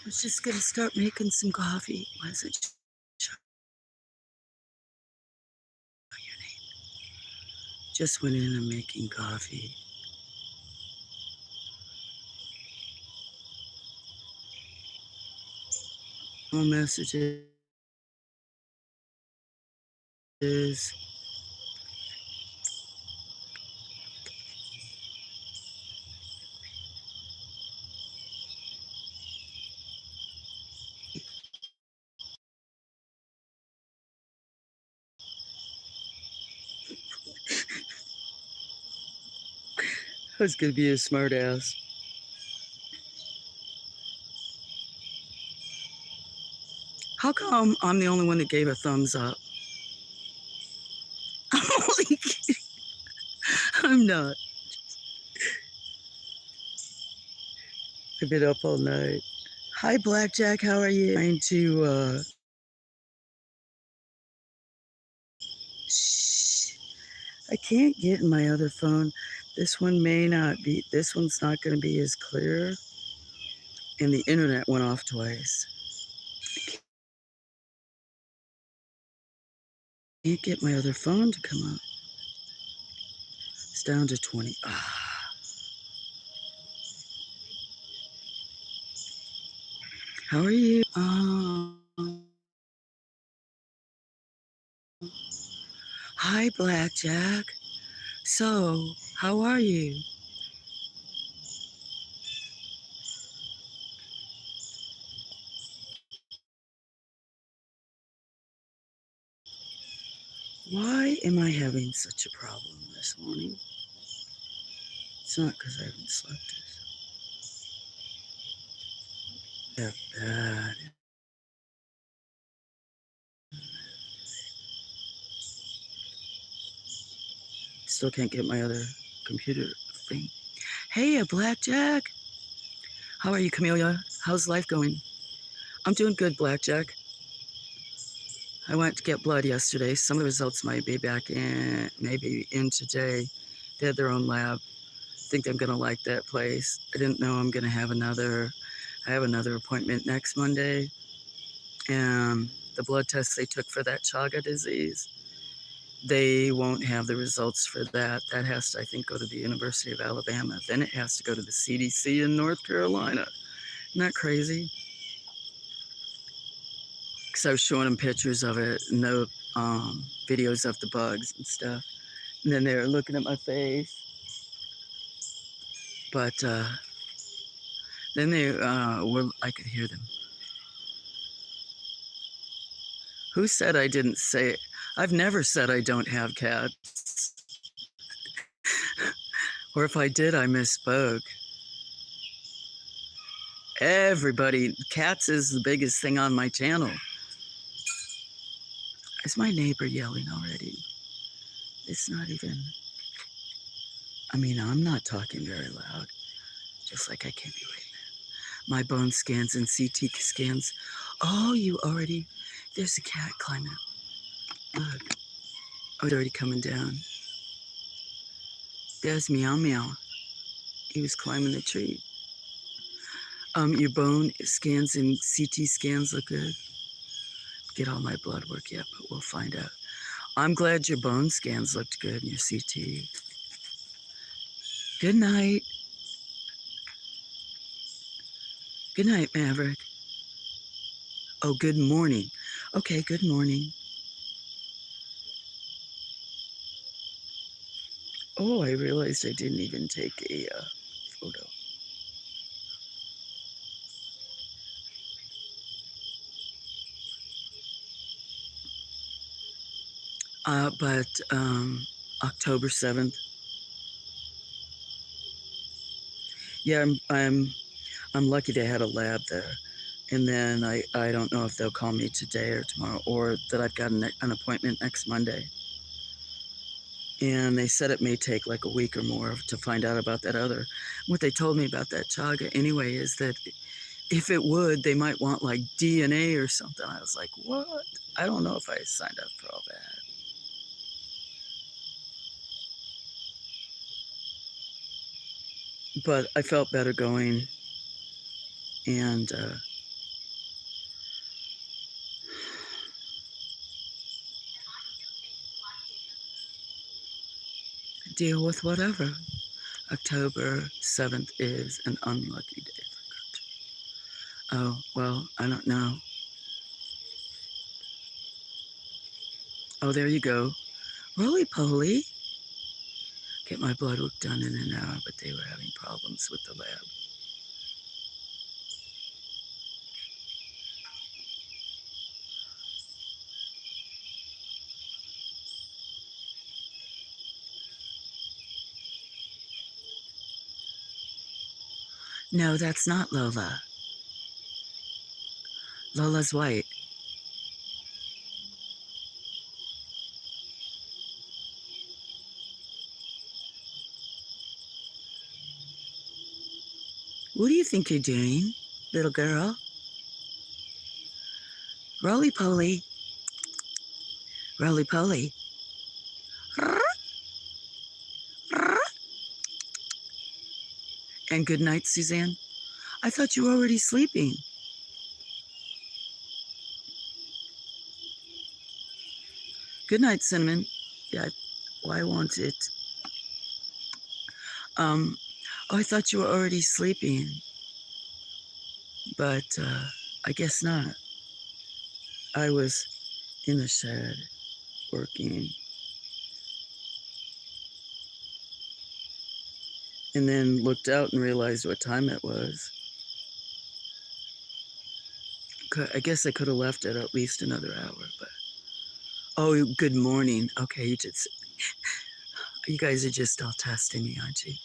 was just gonna start making some coffee. Why is it show your name? Just went in and making coffee. All messages. I was gonna be a smart ass. How come I'm the only one that gave a thumbs up? I'm only kidding. I'm not. I've been up all night. Hi, Blackjack. How are you? Trying to, shh. I can't get in my other phone. This one may not be, this one's not going to be as clear. And the internet went off twice. I can't get my other phone to come up. It's down to 20. How are you? Hi, Blackjack. So, how are you? Why am I having such a problem this morning? It's not because I haven't slept. That bad. Still can't get my other computer thing. Hey, Blackjack. How are you, Camellia? How's life going? I'm doing good, Blackjack. I went to get blood yesterday. Some of the results might be back in, maybe in today. They had their own lab. I think I'm gonna like that place. I didn't know I'm gonna have I have another appointment next Monday. And the blood tests they took for that Chaga disease, they won't have the results for that. That has to, I think, go to the University of Alabama. Then it has to go to the CDC in North Carolina. Isn't that crazy? Because I was showing them pictures of it and the videos of the bugs and stuff. And then they were looking at my face. But then they were, I could hear them. Who said I didn't say it? I've never said I don't have cats. Or if I did, I misspoke. Everybody, cats is the biggest thing on my channel. Is my neighbor yelling already? It's not even, I mean, I'm not talking very loud, just like I can't be waiting. My bone scans and CT scans. Oh, you already, there's a cat climbing up. Look, oh, it's already coming down. There's Meow Meow. He was climbing the tree. Your bone scans and CT scans look good. Get all my blood work yet, but we'll find out. I'm glad your bone scans looked good in your CT. Good night. Good night, Maverick. Oh, good morning. Okay, good morning. Oh, I realized I didn't even take a photo. But October 7th. Yeah, I'm lucky they had a lab there. And then I don't know if they'll call me today or tomorrow, or that I've got an appointment next Monday. And they said it may take like a week or more to find out about that other. What they told me about that chaga anyway is that if it would, they might want like DNA or something. I was like, what? I don't know if I signed up for all that. But I felt better going, and Deal with whatever. October 7th is an unlucky day. Oh, well, I don't know. Oh, there you go. Roly-poly. Get my blood work done in an hour, but they were having problems with the lab. No, that's not Lola. Lola's white. What do you think you're doing, little girl? Roly-poly. Roly-poly. And good night, Suzanne. I thought you were already sleeping. Good night, Cinnamon. Yeah, why won't it? Oh, I thought you were already sleeping. But I guess not. I was in the shed working. And then looked out and realized what time it was. I guess I could have left it at least another hour, but... Oh, good morning. Okay, you guys are just all testing me, aren't you?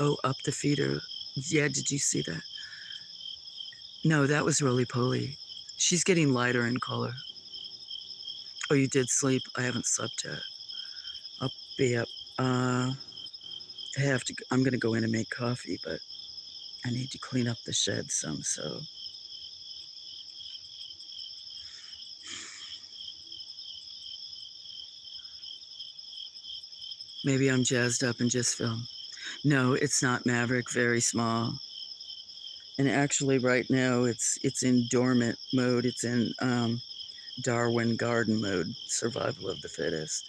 Oh, up the feeder. Yeah, did you see that? No, that was Roly-poly. She's getting lighter in color. Oh, you did sleep? I haven't slept yet. I'll be up. I'm going to go in and make coffee, but I need to clean up the shed some, so... Maybe I'm jazzed up and just film. No, it's not Maverick, very small. And actually right now it's in dormant mode. It's in Darwin garden mode, survival of the fittest.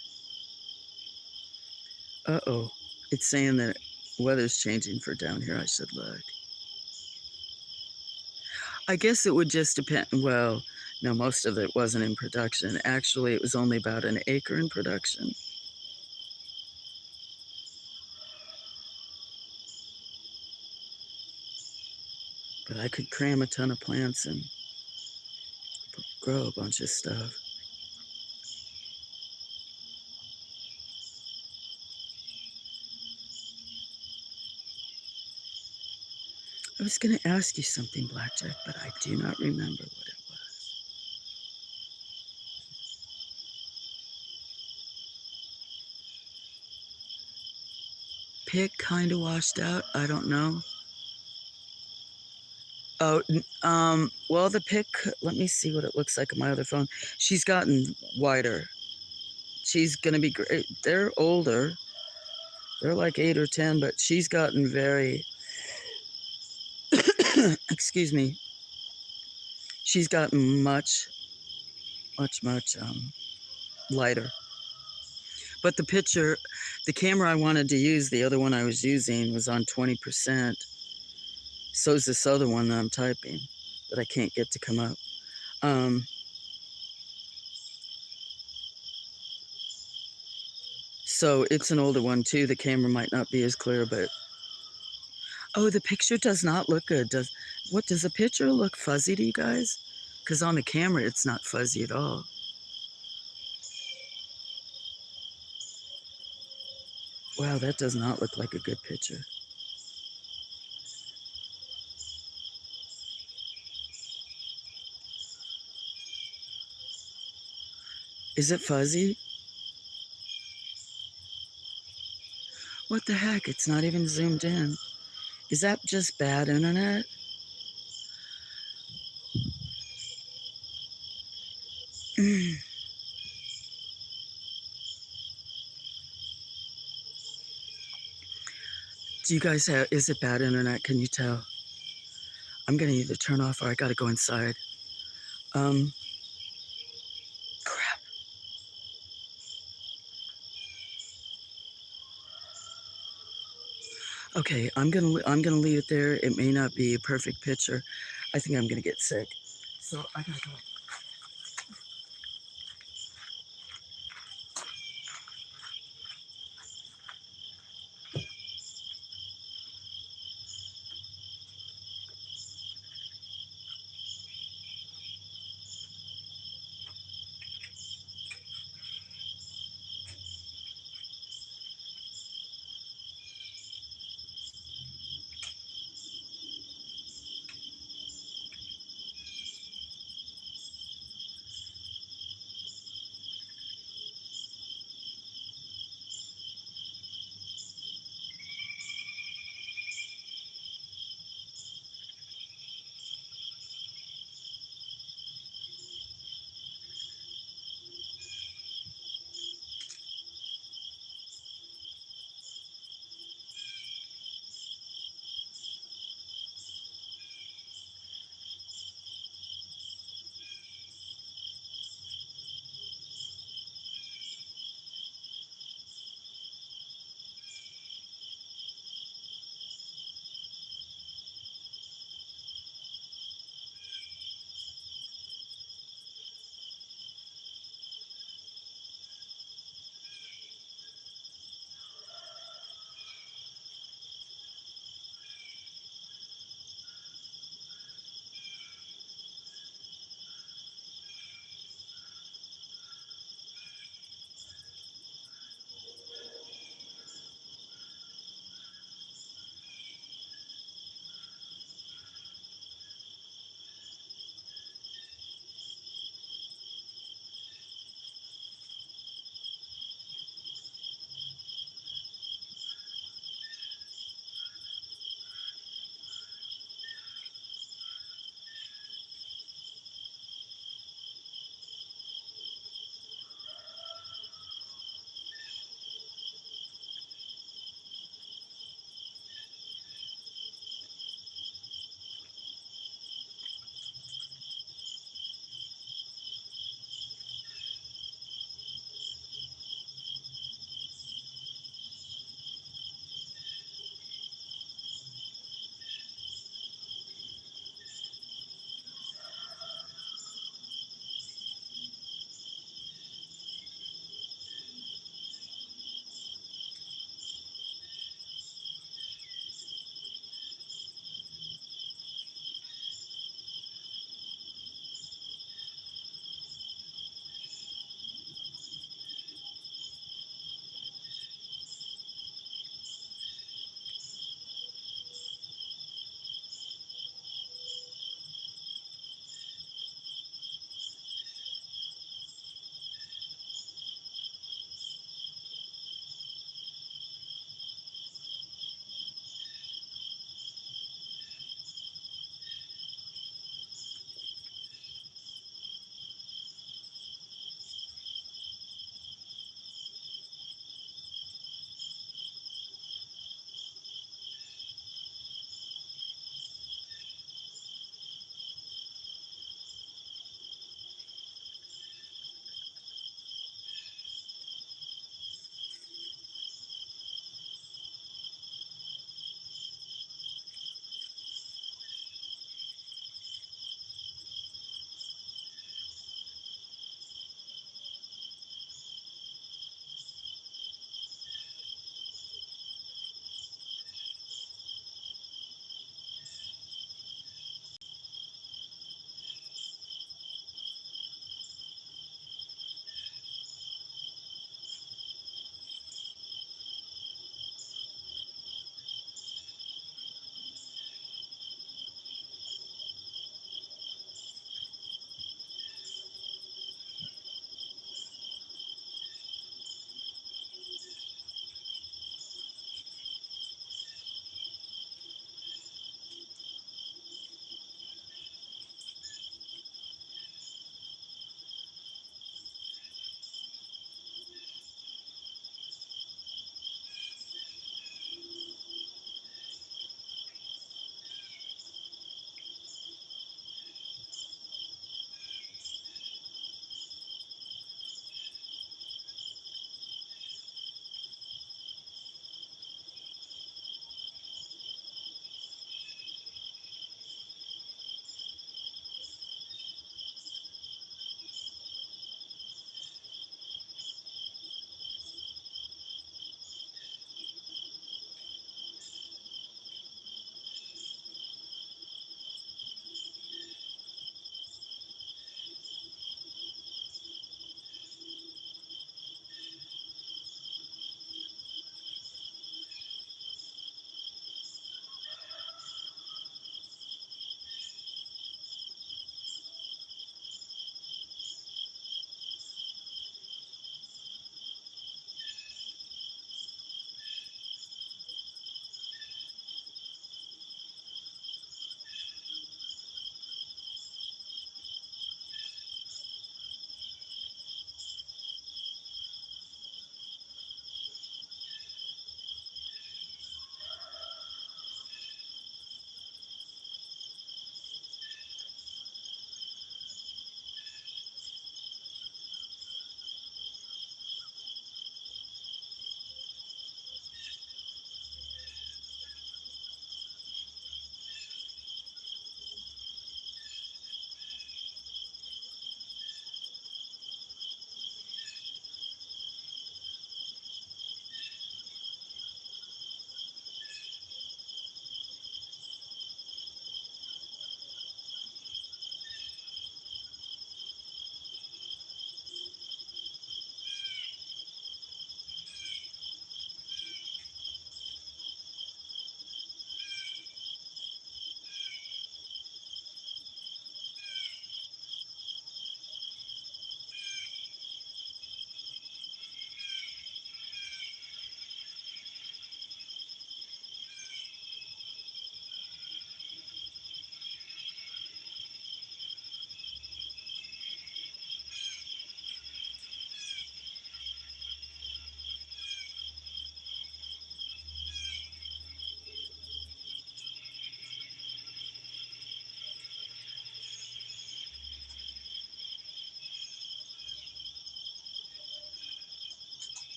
Uh-oh, it's saying that weather's changing for down here. I should look. I guess it would just depend. Well, no, most of it wasn't in production. Actually, it was only about an acre in production. But I could cram a ton of plants and grow a bunch of stuff. I was going to ask you something, Blackjack, but I do not remember what it was. Pick kind of washed out. I don't know. Oh, well, the pick, let me see what it looks like on my other phone. She's gotten wider. She's going to be great. They're older. They're like 8 or 10, but she's gotten very, excuse me. She's gotten much lighter. But the camera I wanted to use, the other one I was using was on 20%. So is this other one that I'm typing that I can't get to come up. So it's an older one too. The camera might not be as clear, but... Oh, the picture does not look good. Does the picture look fuzzy to you guys? Because on the camera, it's not fuzzy at all. Wow, that does not look like a good picture. Is it fuzzy? What the heck? It's not even zoomed in. Is that just bad internet? Do you guys have, is it bad internet? Can you tell? I'm gonna either turn off or I gotta go inside. Crap. Okay, I'm gonna leave it there. It may not be a perfect picture. I think I'm gonna get sick. So I gotta go.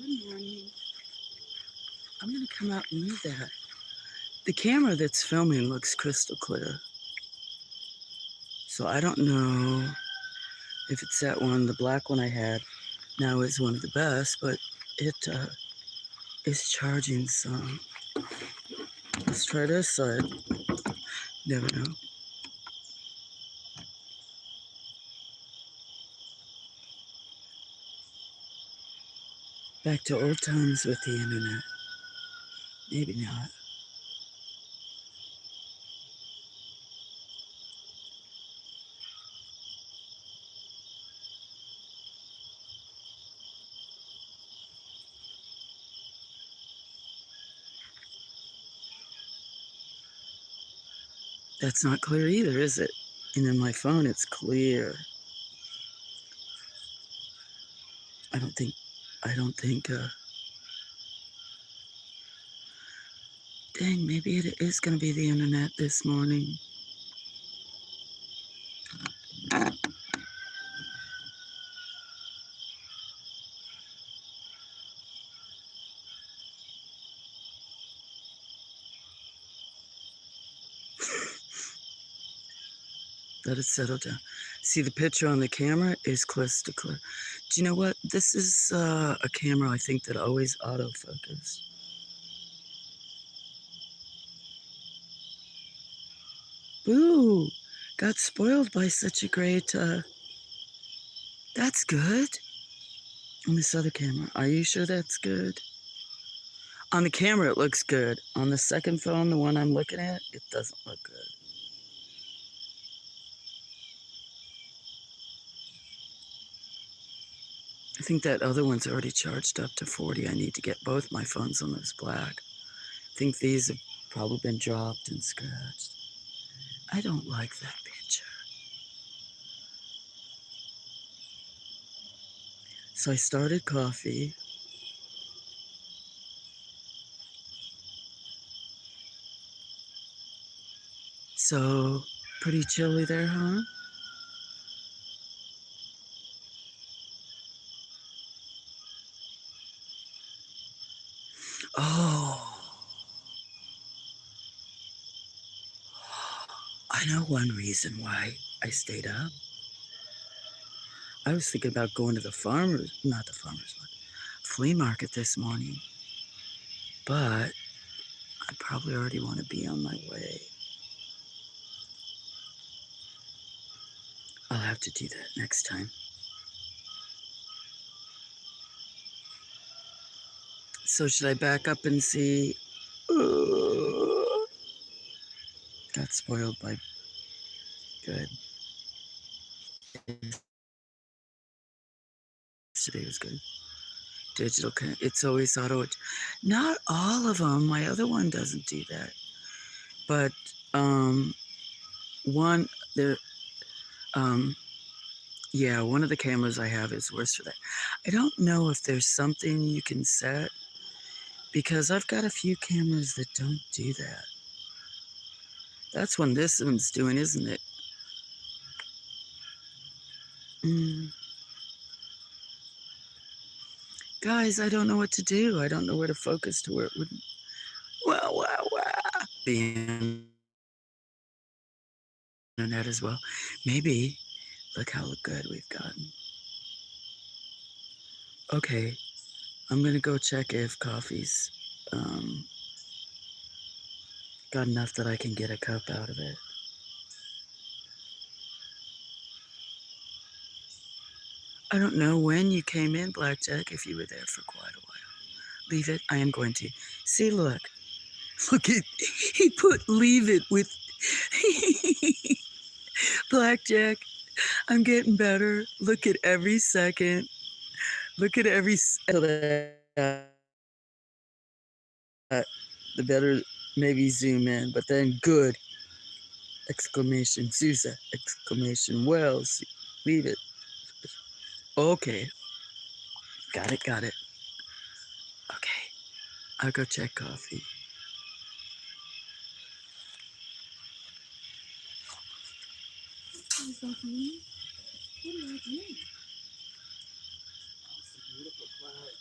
Good morning. I'm going to come out and move that. The camera that's filming looks crystal clear. So I don't know if it's that one. The black one I had now is one of the best, but it is charging some. Let's try this side. Never know. Back to old times with the internet. Maybe not. That's not clear either, is it? And in my phone, it's clear. I don't think, dang, maybe it is going to be the internet this morning. Let it settle down. See, the picture on the camera is crystal clear. Do you know what? This is a camera, I think, that always autofocus. Boo! Got spoiled by such a great, that's good. On this other camera, are you sure that's good? On the camera, it looks good. On the second phone, the one I'm looking at, it doesn't look good. I think that other one's already charged up to 40. I need to get both my phones on this black. I think these have probably been dropped and scratched. I don't like that picture. So I started coffee. So pretty chilly there, huh? Oh, I know one reason why I stayed up. I was thinking about going to the not the farmer's market, flea market this morning, but I probably already want to be on my way. I'll have to do that next time. So should I back up and see? Got spoiled by good. Yesterday was good. Digital, it's always auto. Not all of them. My other one doesn't do that. But one there, yeah, one of the cameras I have is worse for that. I don't know if there's something you can set because I've got a few cameras that don't do that. That's what this one's doing, isn't it? Guys, I don't know what to do. I don't know where to focus to where it wouldn't. Wow. The internet as well. Maybe. Look how good we've gotten. Okay, I'm gonna go check if coffee's got enough that I can get a cup out of it. I don't know when you came in, Blackjack, if you were there for quite a while. Leave it. I am going to. See, look. Look at, he put leave it with, Blackjack, I'm getting better. Look at every second. Look at every, the better maybe zoom in, but then good, exclamation, Sousa, exclamation, Wells, leave it. Okay. Got it. Okay. I'll go check coffee. What are you doing? It's a beautiful cloud.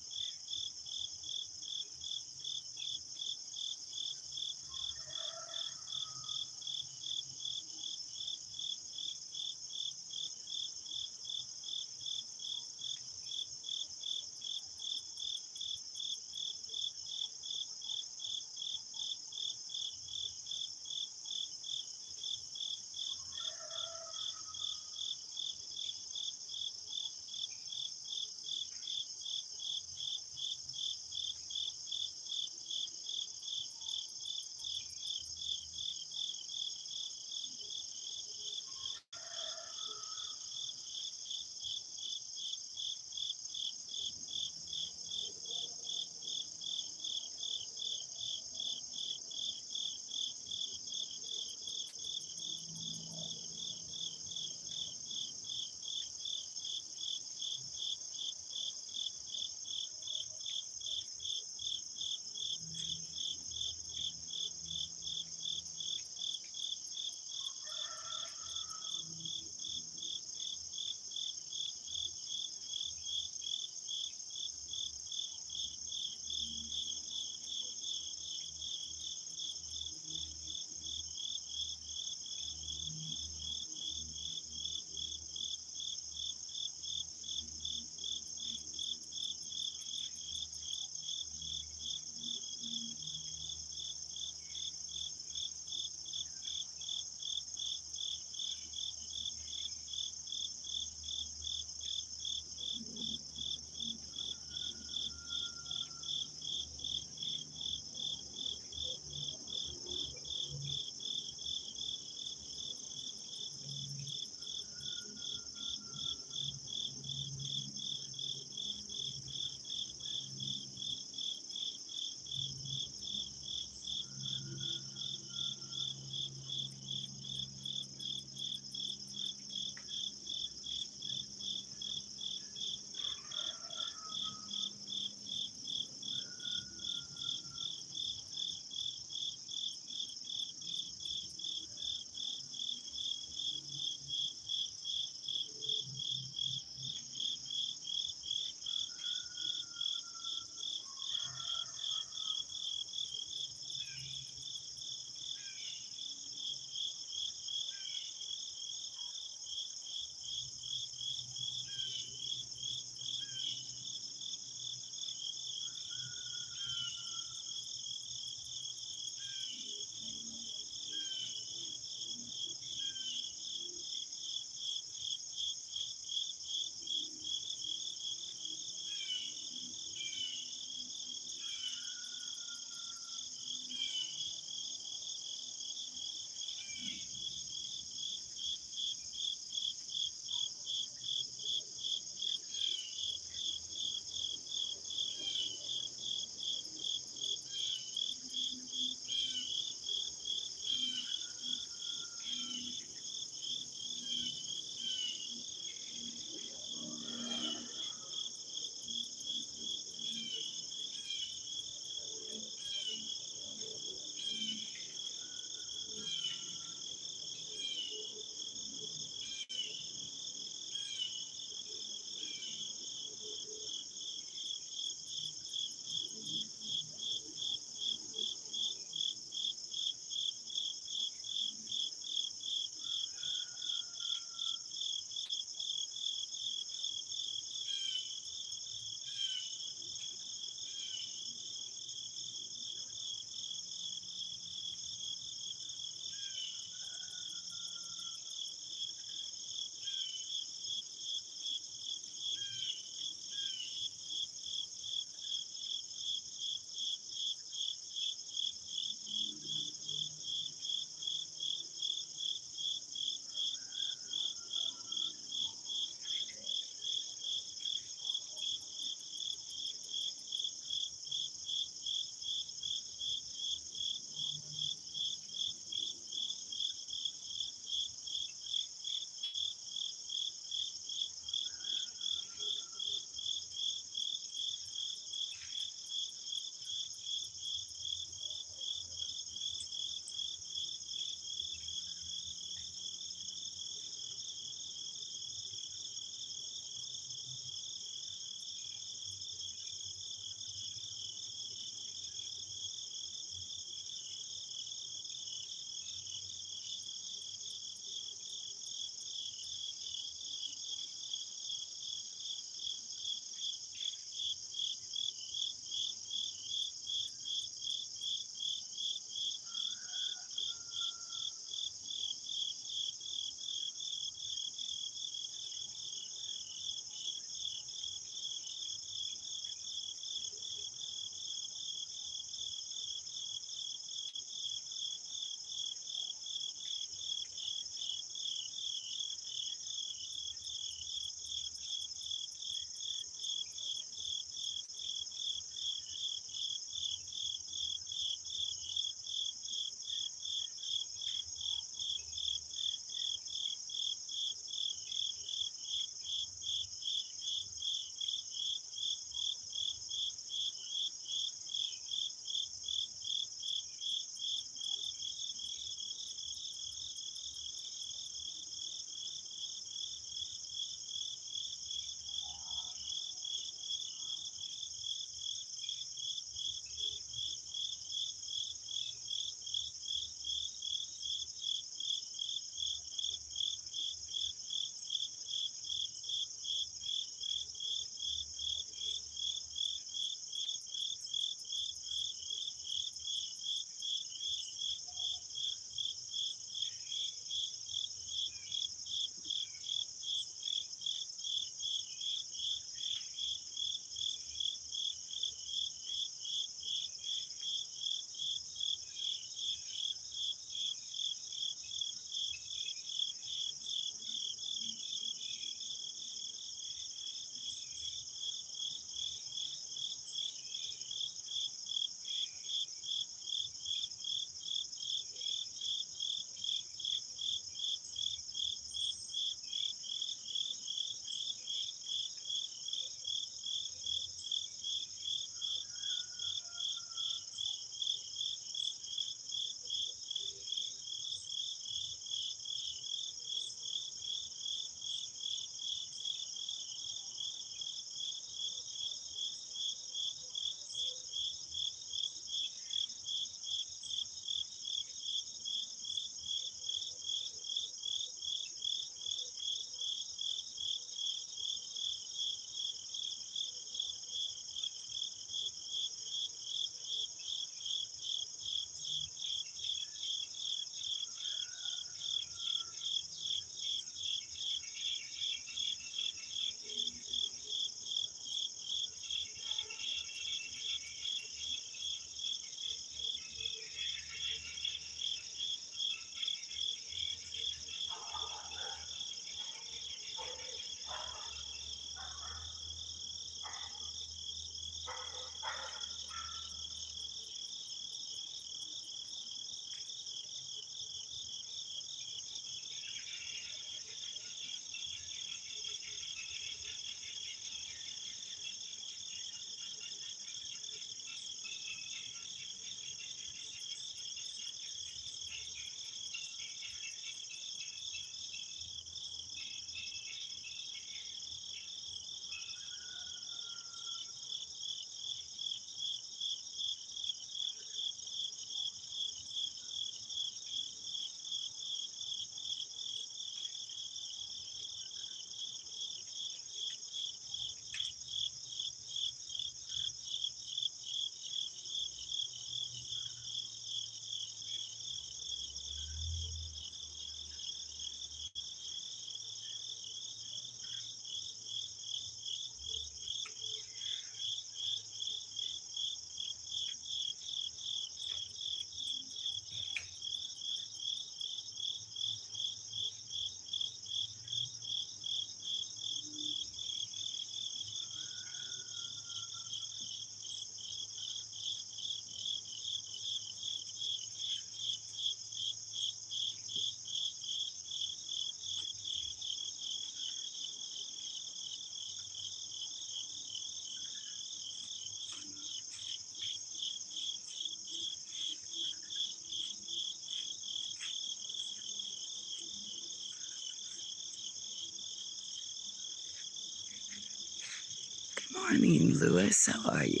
morning, Louis. How are you?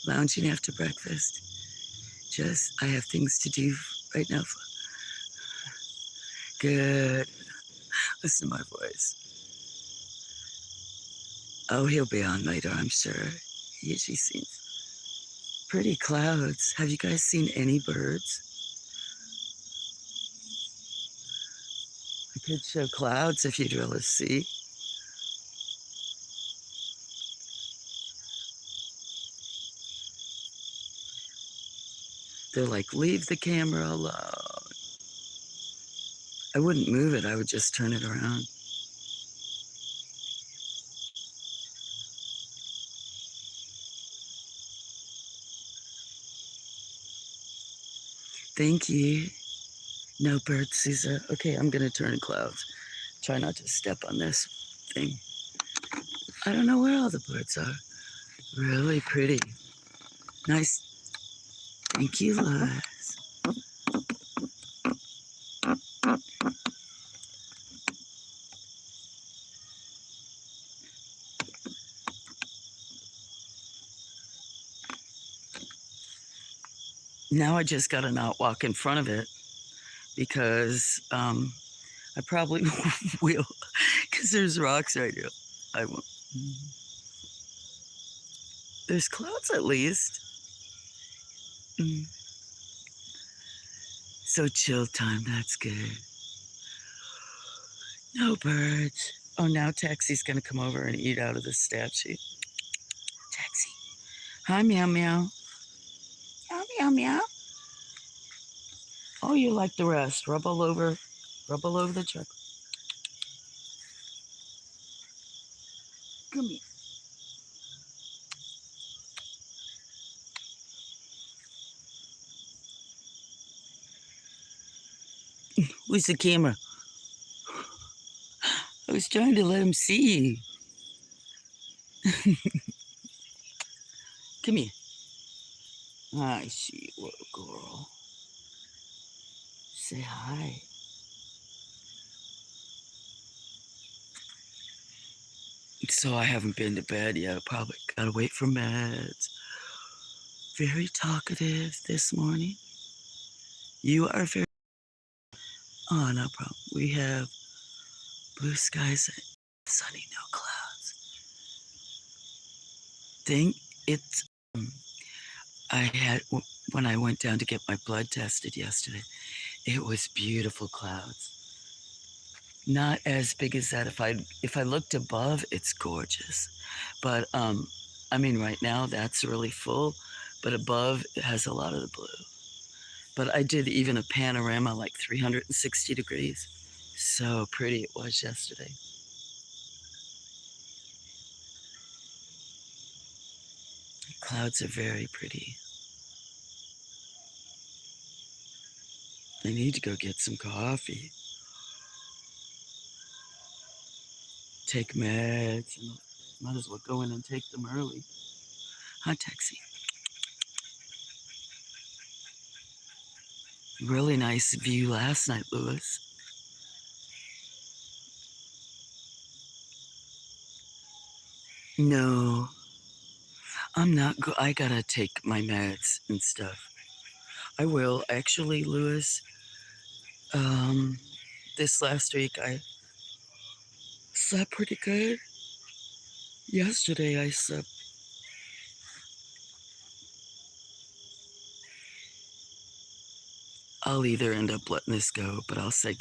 Lounging after breakfast. I have things to do right now. Good. Listen to my voice. Oh, he'll be on later, I'm sure. He usually seems pretty clouds. Have you guys seen any birds? I could show clouds if you'd really see. They're like, leave the camera alone. I wouldn't move it. I would just turn it around. Thank you. No bird, Caesar. Okay, I'm going to turn clouds. Try not to step on this thing. I don't know where all the birds are. Really pretty. Nice. Thank you, Liz. Now I just got to not walk in front of it because I probably will because there's rocks right here. I won't. There's clouds at least. So chill time, that's good. No birds. Oh, now Taxi's gonna come over and eat out of the statue. Taxi. Hi, meow meow. Meow meow meow. Oh, you like the rest. Rub all over the truck. Come here. Where's the camera? I was trying to let him see you. Come here. I see you, little girl. Say hi. So I haven't been to bed yet. Probably gotta wait for meds. Very talkative this morning. You are very. Oh, no problem. We have blue skies, sunny, no clouds. Think it's. I had when I went down to get my blood tested yesterday. It was beautiful clouds. Not as big as that. If I looked above, it's gorgeous. But I mean, right now that's really full, but above it has a lot of the blue. But I did even a panorama like 360 degrees. So pretty it was yesterday. Clouds are very pretty. I need to go get some coffee. Take meds. And might as well go in and take them early. Hi, Taxi. Really nice view last night, Louis. No, I'm not. I gotta take my meds and stuff. I will actually, Louis. This last week I slept pretty good. Yesterday I slept. I'll either end up letting this go, but I'll say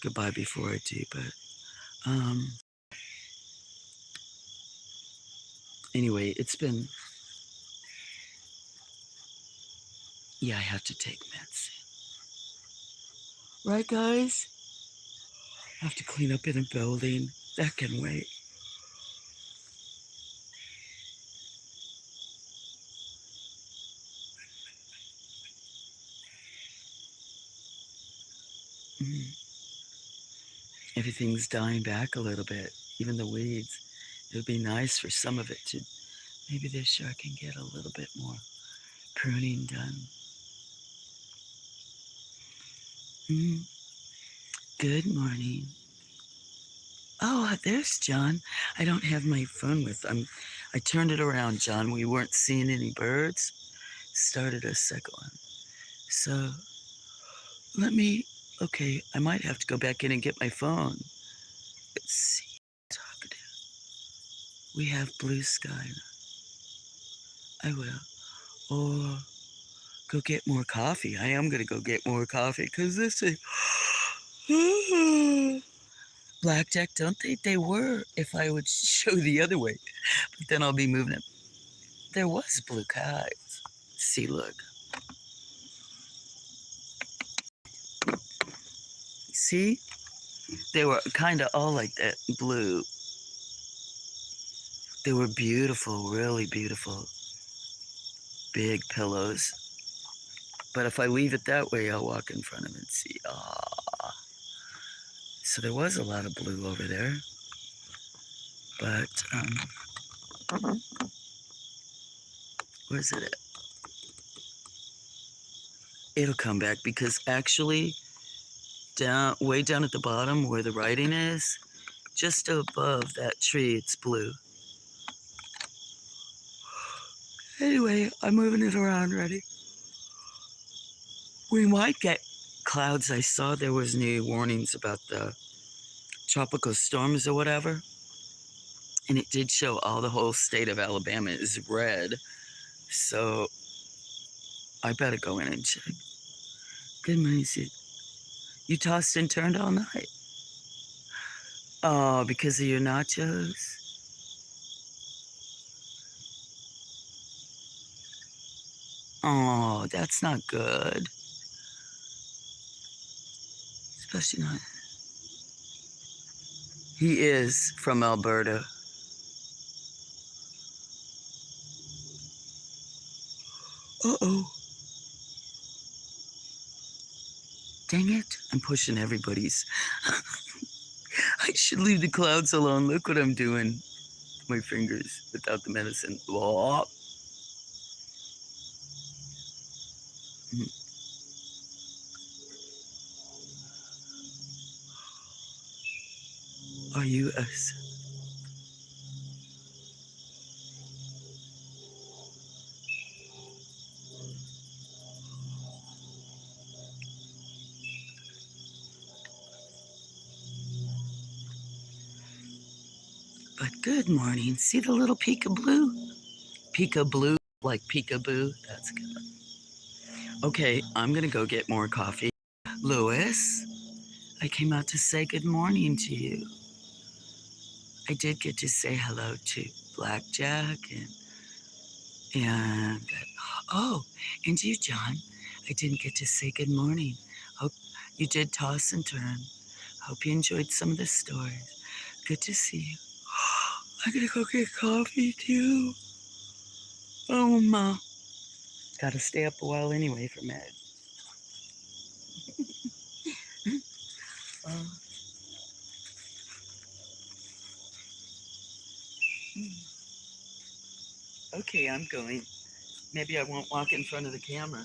goodbye before I do. But anyway, it's been. Yeah, I have to take meds. Right, guys? I have to clean up in a building. That can wait. Everything's dying back a little bit, even the weeds. It would be nice for some of it to, maybe this year I can get a little bit more pruning done. Good morning. Oh, there's John. I don't have my phone with. I turned it around, John. We weren't seeing any birds. Started a second one. So okay, I might have to go back in and get my phone. Let's see. Talkative. We have blue sky. I will. Or go get more coffee. I am going to go get more coffee because this is. Blackjack, don't they were if I would show the other way. But then I'll be moving it. There was blue skies. See, look. See? They were kind of all like that blue. They were beautiful, really beautiful. Big pillows. But if I leave it that way, I'll walk in front of it and see. Ah. So there was a lot of blue over there. But, where's it at? It'll come back because actually, way down at the bottom where the writing is, just above that tree, it's blue. Anyway, I'm moving it around, ready? We might get clouds. I saw there was new warnings about the tropical storms or whatever. And it did show the whole state of Alabama is red. So I better go in and check. Good morning, Sid. You tossed and turned all night. Oh, because of your nachos? Oh, that's not good. Especially not. He is from Alberta. Uh-oh. Dang it. I'm pushing everybody's. I should leave the clouds alone. Look what I'm doing. My fingers without the medicine. Oh. Are you us? But good morning. See the little peekaboo? Peekaboo, like peekaboo. That's good. Okay, I'm gonna go get more coffee. Louis, I came out to say good morning to you. I did get to say hello to Blackjack and oh, and you, John. I didn't get to say good morning. Hope you did toss and turn. Hope you enjoyed some of the stories. Good to see you. I gotta go get coffee too. Oh, Ma. Gotta stay up a while anyway for Med. Okay, I'm going. Maybe I won't walk in front of the camera.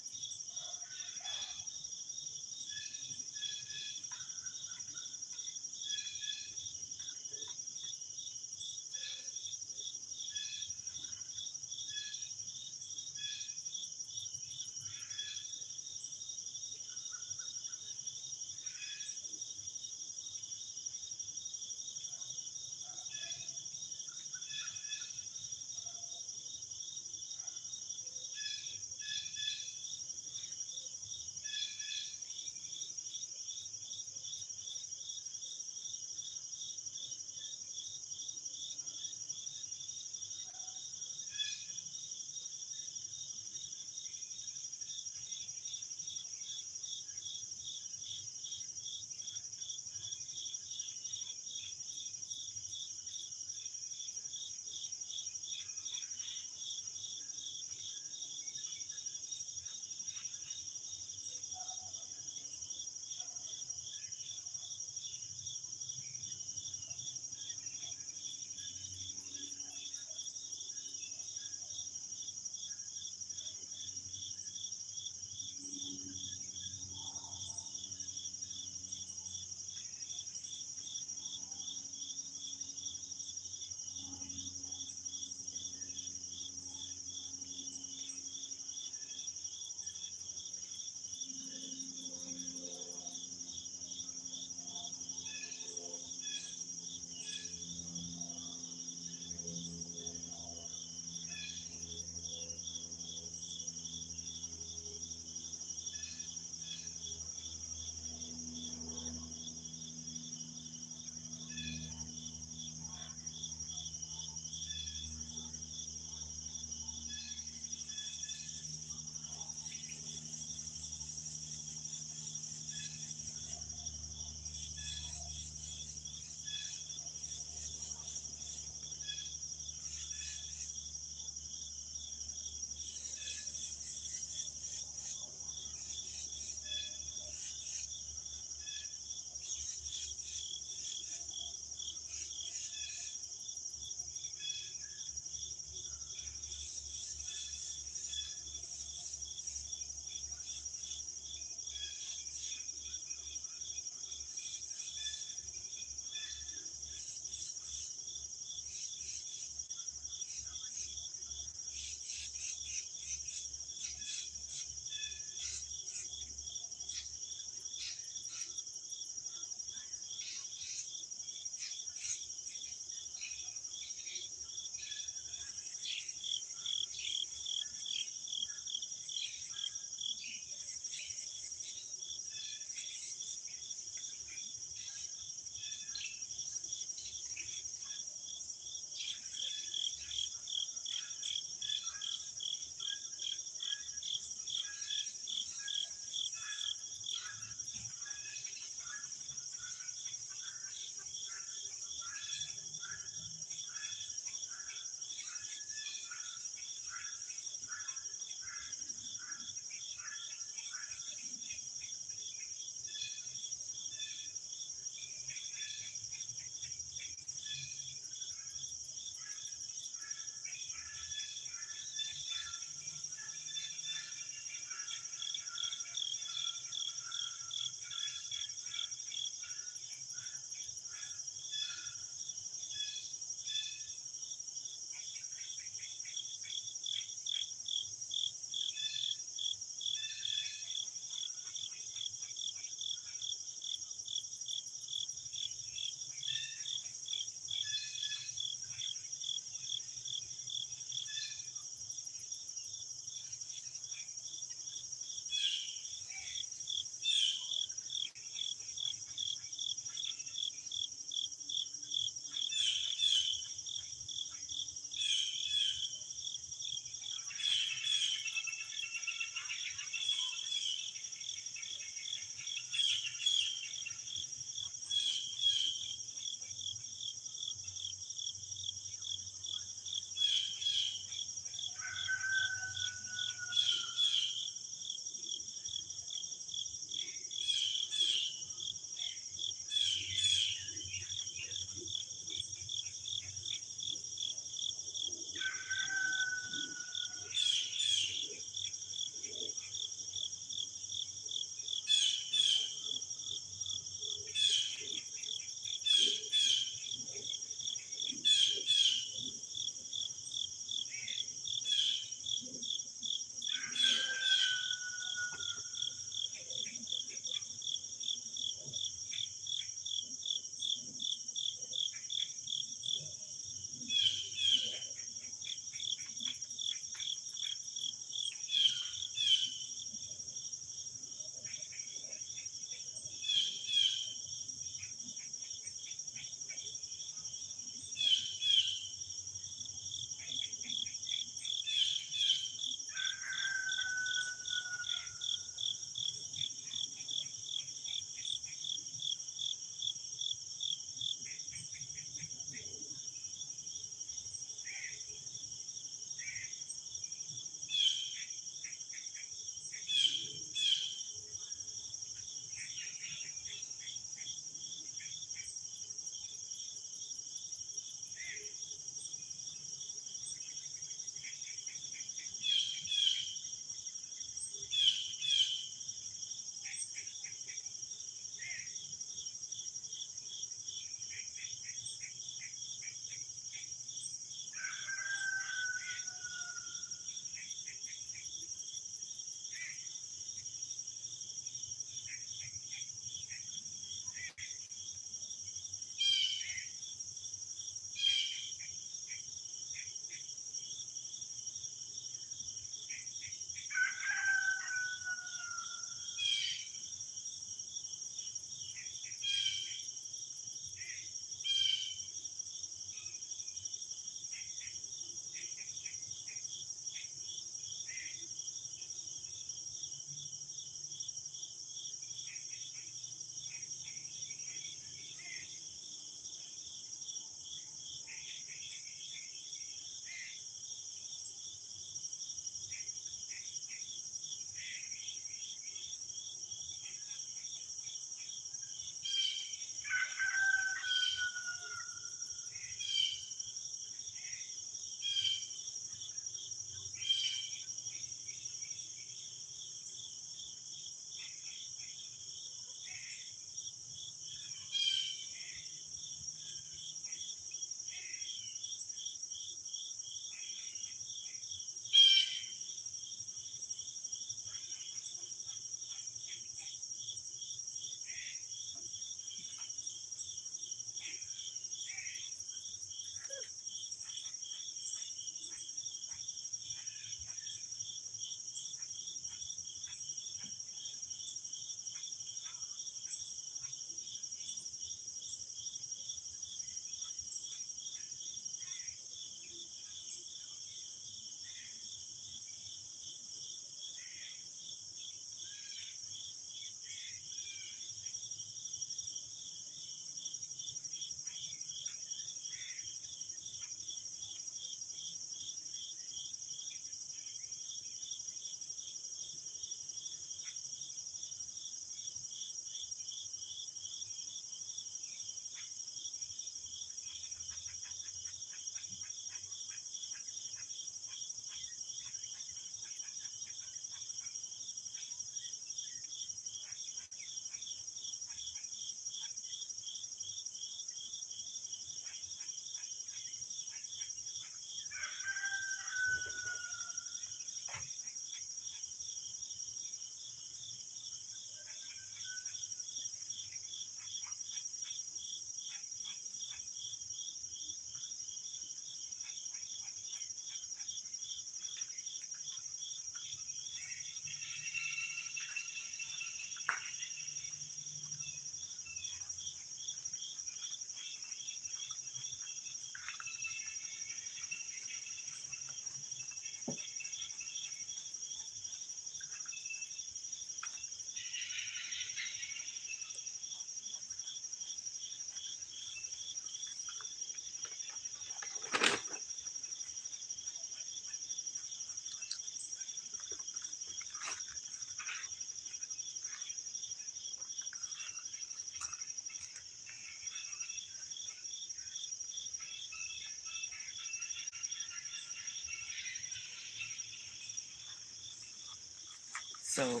So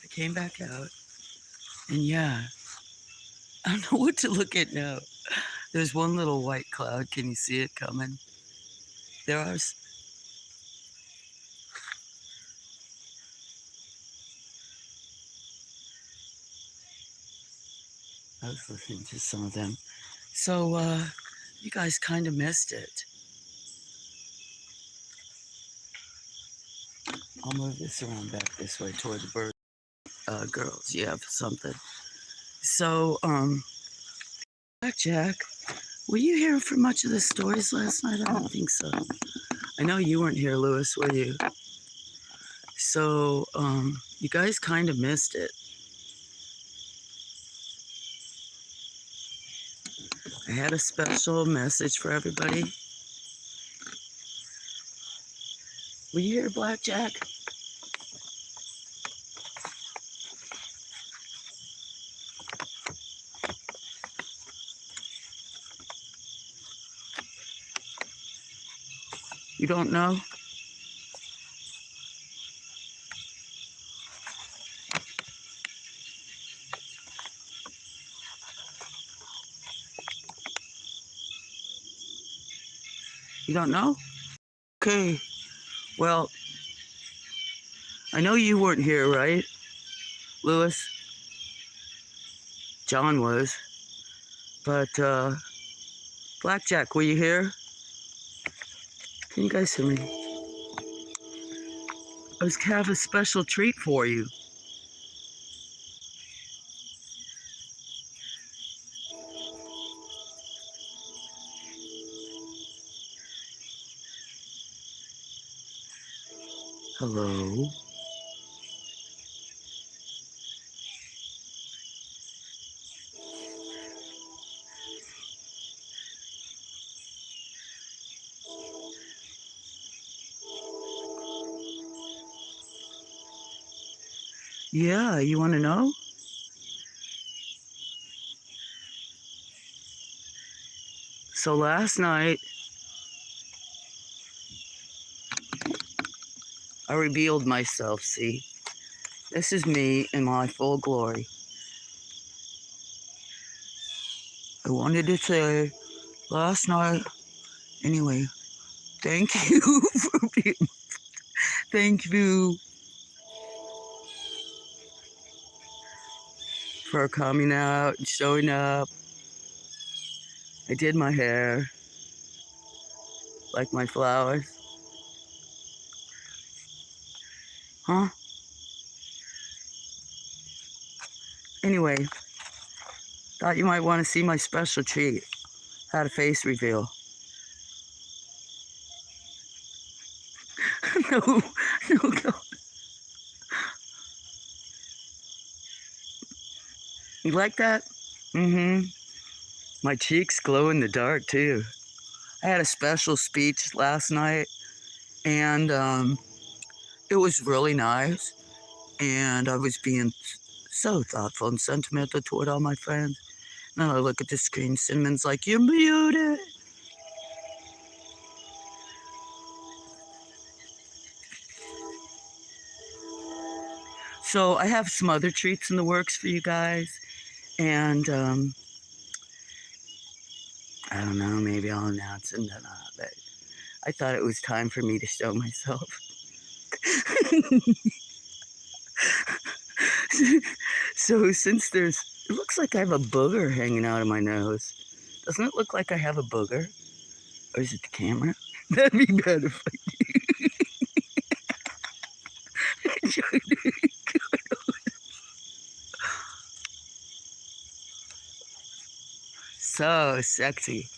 I came back out, and yeah, I don't know what to look at now. There's one little white cloud. Can you see it coming? There are. I was listening to some of them. So, you guys kind of missed it. I'll move this around back this way toward the bird girls. You have something. So, Jack, were you here for much of the stories last night? I don't think so. I know you weren't here, Lewis, were you? So, you guys kind of missed it. I had a special message for everybody. Were you here, Blackjack? You don't know? You don't know? Okay. Well, I know you weren't here, right, Lewis? John was. But, Blackjack, were you here? Can you guys hear me? I was gonna have a special treat for you. Hello? Yeah, you want to know? So last night, I revealed myself, see? This is me in my full glory. I wanted to say last night, anyway, thank you for being, thank you for coming out and showing up. I did my hair, like my flowers. Huh? Anyway, thought you might want to see my special treat. Had a face reveal. No, no. You like that? Mm-hmm. My cheeks glow in the dark, too. I had a special speech last night, and it was really nice. And I was being so thoughtful and sentimental toward all my friends. And then I look at the screen, Cinnamon's like, "You're muted." So I have some other treats in the works for you guys. And I don't know, maybe I'll announce it or not. But I thought it was time for me to show myself. So since it looks like I have a booger hanging out of my nose. Doesn't it look like I have a booger? Or is it the camera? That'd be better if I So sexy.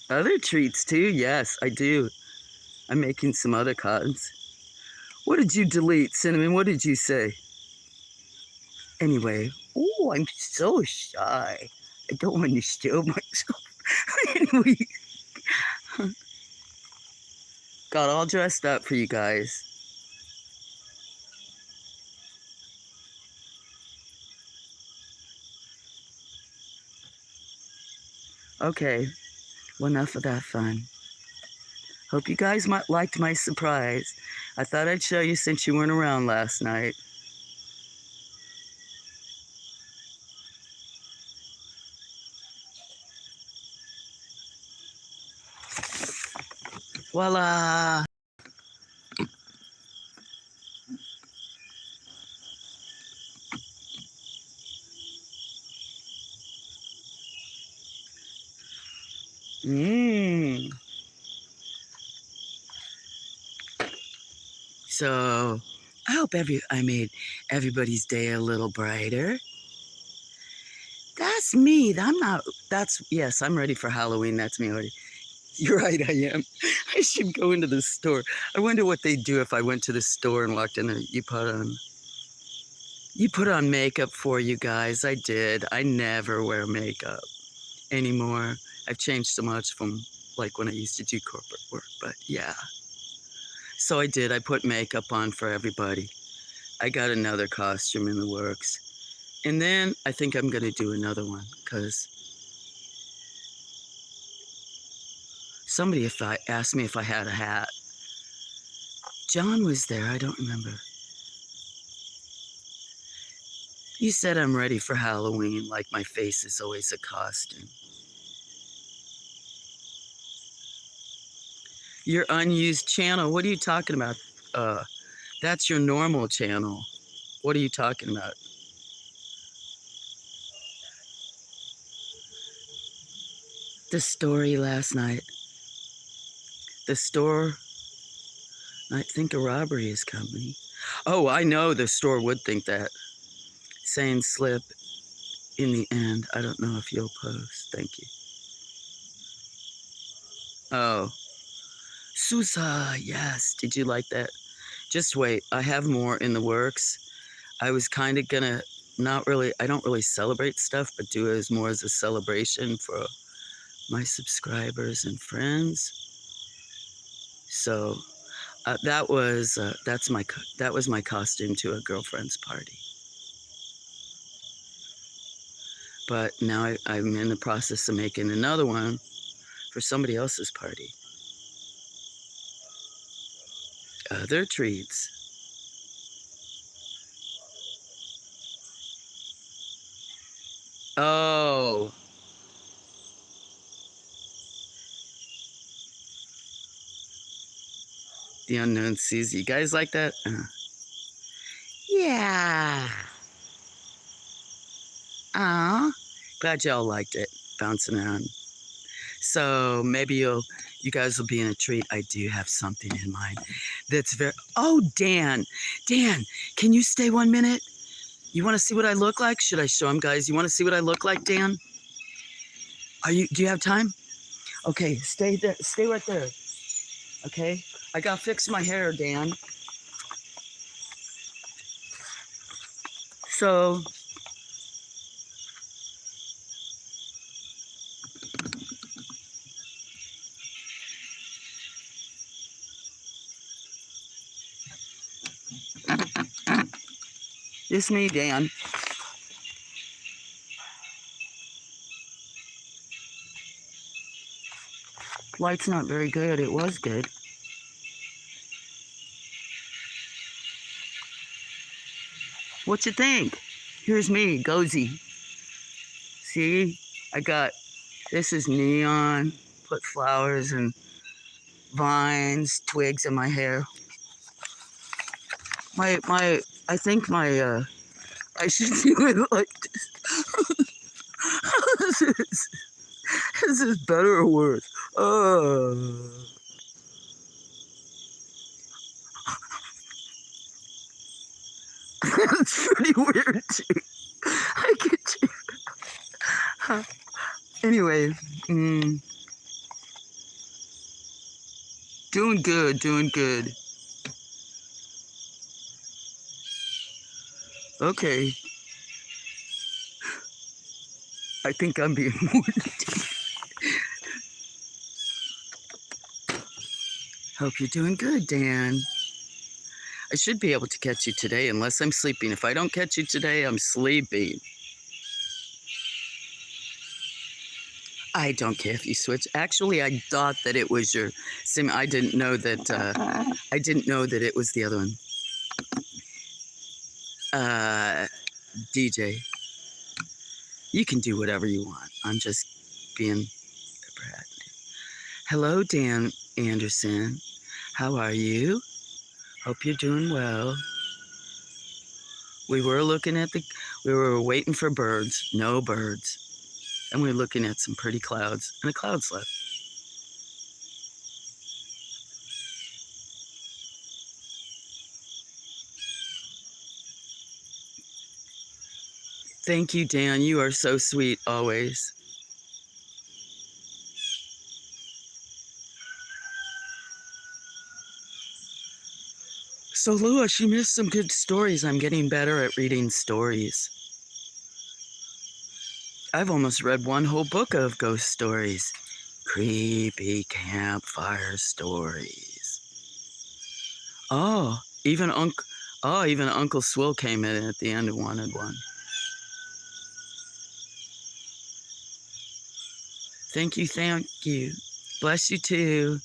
Other treats too? Yes, I do. I'm making some other cards. What did you delete, Cinnamon? What did you say? Anyway, oh, I'm so shy. I don't want to show myself. Anyway, got all dressed up for you guys. Okay, well, enough of that fun. Hope you guys liked my surprise. I thought I'd show you since you weren't around last night. Voila! Mmm. So, I hope I made everybody's day a little brighter. That's me. Yes, I'm ready for Halloween. That's me already. You're right, I am. I should go into the store. I wonder what they'd do if I went to the store and walked in there. You put on makeup for you guys. I did. I never wear makeup anymore. I've changed so much from like when I used to do corporate work, but yeah. So I did. I put makeup on for everybody. I got another costume in the works. And then I think I'm going to do another one because somebody asked me if I had a hat. John was there. I don't remember. He said I'm ready for Halloween, like my face is always a costume. Your unused channel, what are you talking about? That's your normal channel. What are you talking about? The story last night. The store, I think a robbery is coming. Oh, I know the store would think that. Saying slip in the end. I don't know if you'll post. Thank you. Oh, Susa, yes. Did you like that? Just wait. I have more in the works. I was kind of gonna I don't really celebrate stuff, but do it as more as a celebration for my subscribers and friends. So that was my costume to a girlfriend's party. But now I'm in the process of making another one for somebody else's party. Other treats. Oh, the unknown sees you guys like that? Yeah. Aw. Glad y'all liked it. Bouncing around. So maybe you guys will be in a treat. I do have something in mind that's oh, Dan, can you stay 1 minute? You want to see what I look like? Should I show them, guys? You want to see what I look like, Dan? Do you have time? Okay, stay there. Stay right there. Okay, I got to fix my hair, Dan. So this me, Dan. Light's not very good. It was good. What you think? Here's me, Gozy. See, this is neon. Put flowers and vines, twigs in my hair. I think I should do it like this. This is better or worse? That's pretty weird too. I get you. Anyway, doing good. Okay. I think I'm being warned. Hope you're doing good, Dan. I should be able to catch you today unless I'm sleeping. If I don't catch you today, I'm sleeping. I don't care if you switch. Actually, I thought that it was your sim. I didn't know that. I didn't know that it was the other one. DJ, you can do whatever you want. I'm just being a brat. Hello, Dan Anderson. How are you? Hope you're doing well. We were we were waiting for birds. No birds. And we were looking at some pretty clouds and a cloud slip. Thank you, Dan. You are so sweet always. So, Lewis, you missed some good stories. I'm getting better at reading stories. I've almost read one whole book of ghost stories. Creepy campfire stories. Oh, even Uncle Swill came in at the end and wanted one. Thank you, thank you. Bless you too.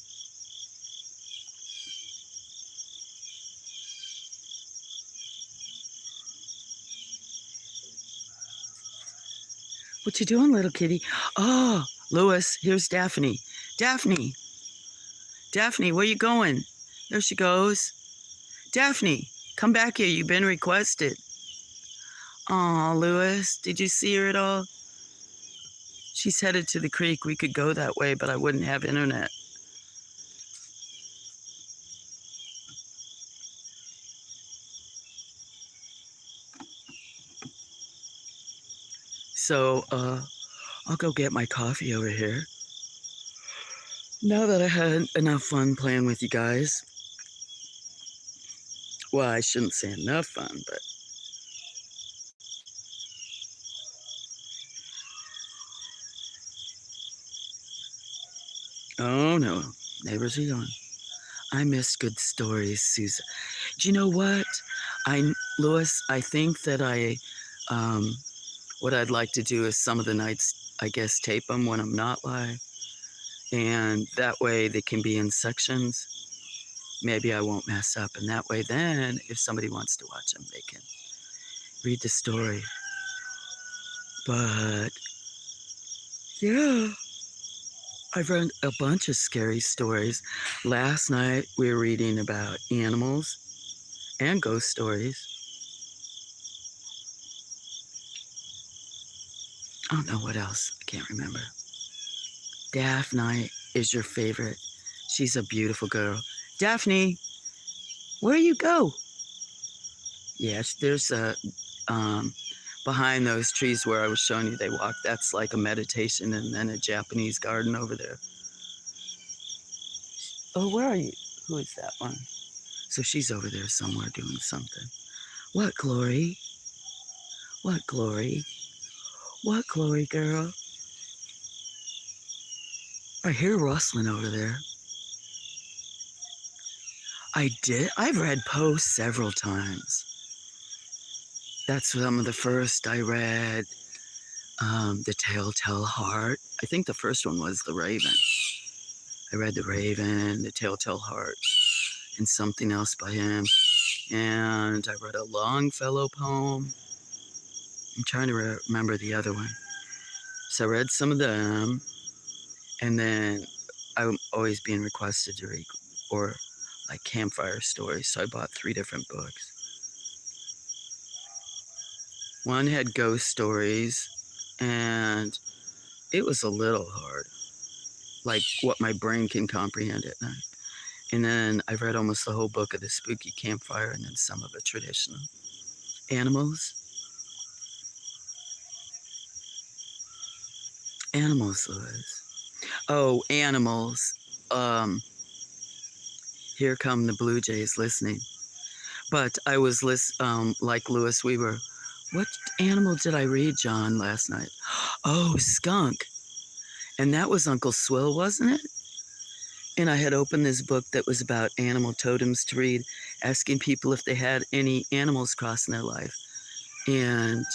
What you doing, little kitty? Oh, Lewis, here's Daphne. Daphne, Daphne, where you going? There she goes. Daphne, come back here. You've been requested. Aw, Lewis, did you see her at all? She's headed to the creek. We could go that way, but I wouldn't have internet. So, I'll go get my coffee over here. Now that I had enough fun playing with you guys. Well, I shouldn't say enough fun, but oh no, neighbors are yelling. I miss good stories, Susan. Do you know what? Lewis, I think that what I'd like to do is some of the nights, I guess, tape them when I'm not live. And that way they can be in sections. Maybe I won't mess up. And that way then, if somebody wants to watch them, they can read the story. But yeah, I've read a bunch of scary stories. Last night we were reading about animals and ghost stories. I don't know what else. I can't remember. Daphne is your favorite. She's a beautiful girl. Daphne, where you go? Yes, there's a behind those trees where I was showing you they walk. That's like a meditation, and then a Japanese garden over there. Oh, where are you? Who is that one? So she's over there somewhere doing something. What glory? What glory? What glory, girl? I hear rustling over there. I did. I've read Poe several times. That's some of the first I read. The Telltale Heart. I think the first one was The Raven. I read The Raven, The Telltale Heart, and something else by him. And I read a Longfellow poem. I'm trying to remember the other one. So I read some of them, and then I'm always being requested to read or like campfire stories. So I bought 3 different books. One had ghost stories, and it was a little hard, like what my brain can comprehend at night. And then I've read almost the whole book of the spooky campfire, and then some of the traditional animals. Animals, Lewis. Oh, animals. Here come the Blue Jays listening. But I was like Lewis, what animal did I read, John, last night? Oh, skunk. And that was Uncle Swill, wasn't it? And I had opened this book that was about animal totems to read, asking people if they had any animals crossing their life. And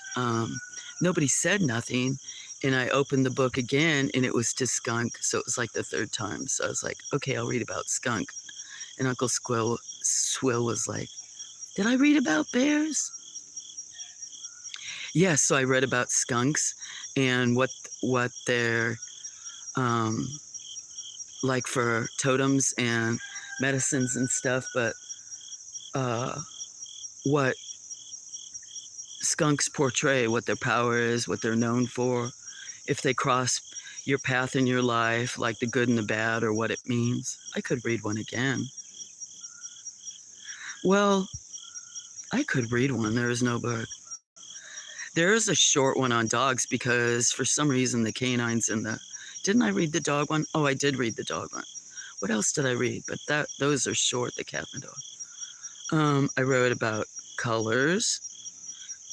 nobody said nothing. And I opened the book again, and it was to skunk. So it was like the third time. So I was like, okay, I'll read about skunk. And Uncle Swill was like, did I read about bears? Yes, so I read about skunks and what they're like for totems and medicines and stuff, but what skunks portray, what their power is, what they're known for, if they cross your path in your life, like the good and the bad, or what it means. I could read one again. Well, I could read one. There is no book. There is a short one on dogs because for some reason the canines and the... Didn't I read the dog one? Oh, I did read the dog one. What else did I read? But those are short, the cat and the dog. I wrote about colors,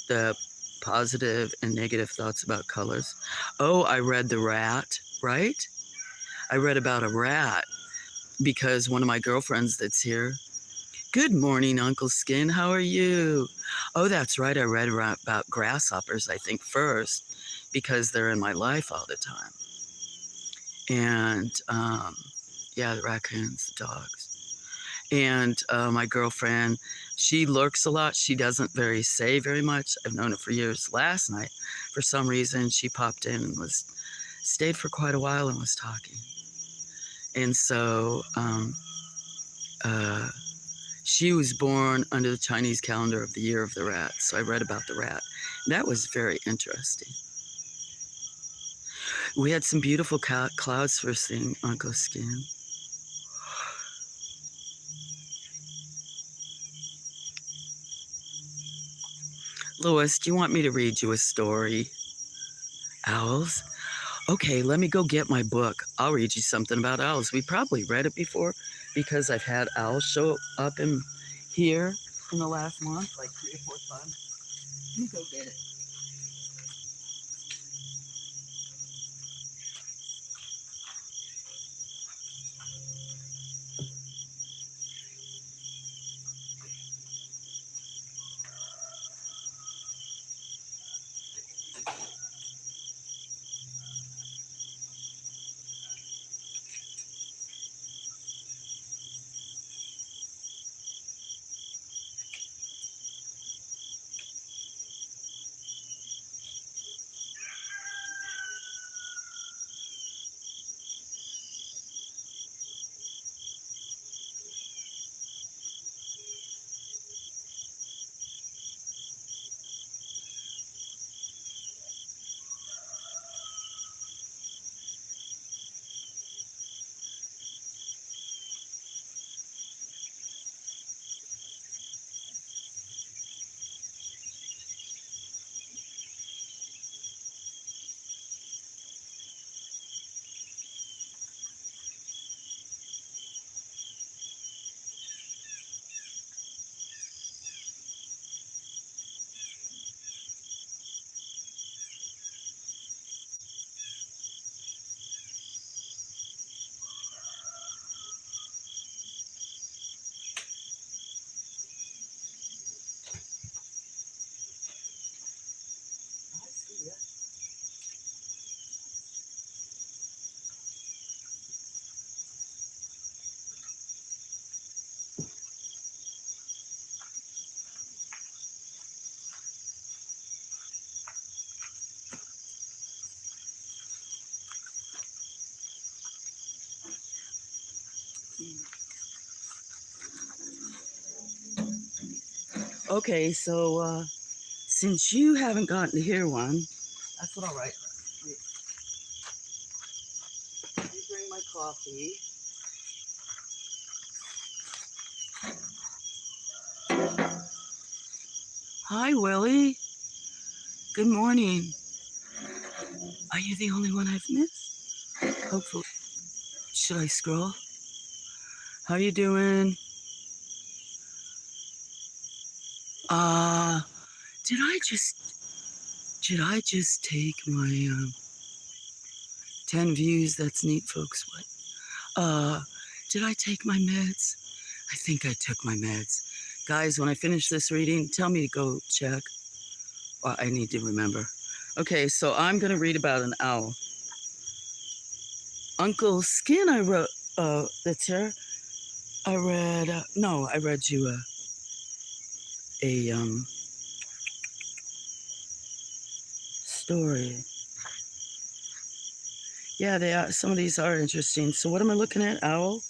the positive and negative thoughts about colors. Oh, I read the rat, right? I read about a rat because one of my girlfriends that's here... Good morning, Uncle Skin. How are you? Oh, that's right. I read about grasshoppers, I think, first, because they're in my life all the time. And yeah, the raccoons, the dogs. And my girlfriend, she lurks a lot. She doesn't say very much. I've known her for years. Last night, for some reason, she popped in and stayed for quite a while and was talking. And so she was born under the Chinese calendar of the year of the rat. So I read about the rat. That was very interesting. We had some beautiful clouds first thing, Uncle Skin. Lois, do you want me to read you a story? Owls? Okay, let me go get my book. I'll read you something about owls. We probably read it before because I've had owls show up in here in the last month, like 3 or 4 times. Let me go get it. Okay, so since you haven't gotten to hear one, that's what I'll write. Let me bring my coffee. Hi, Willie. Good morning. Are you the only one I've missed? Hopefully. Should I scroll? How you doing? Did I just take my 10 views? That's neat, folks. What? Did I take my meds? I think I took my meds. Guys, when I finish this reading, tell me to go check. Well, I need to remember. Okay, so I'm going to read about an owl. Uncle Skin, I wrote, that's here. I read, no, I read you a story. Yeah, they are, some of these are interesting. So what am I looking at? Owl?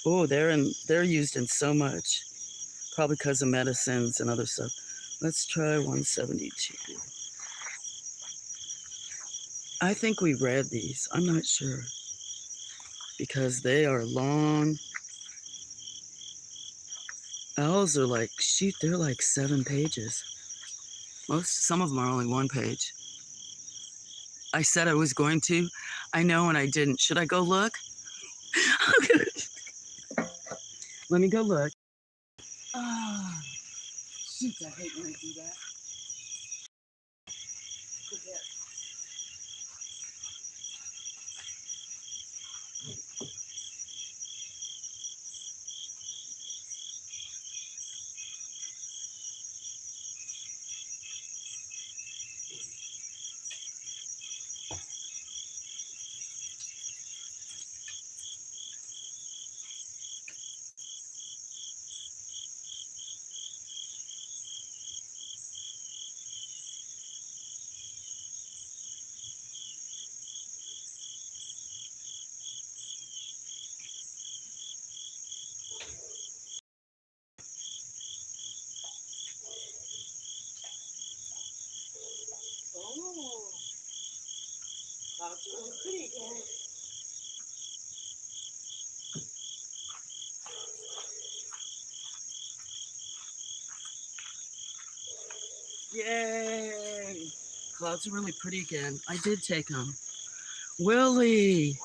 Oh, they're used in so much. Probably because of medicines and other stuff. Let's try 172. I think we read these. I'm not sure. Because they are long. Owls are like, shoot, they're like 7 pages. Some of them are only 1 page. I said I was going to. I know, and I didn't. Should I go look? Let me go look. Ah, shoot, I hate when I do that. Forget. Oh, clouds are really pretty again. Yay! Clouds are really pretty again. I did take them. Willie!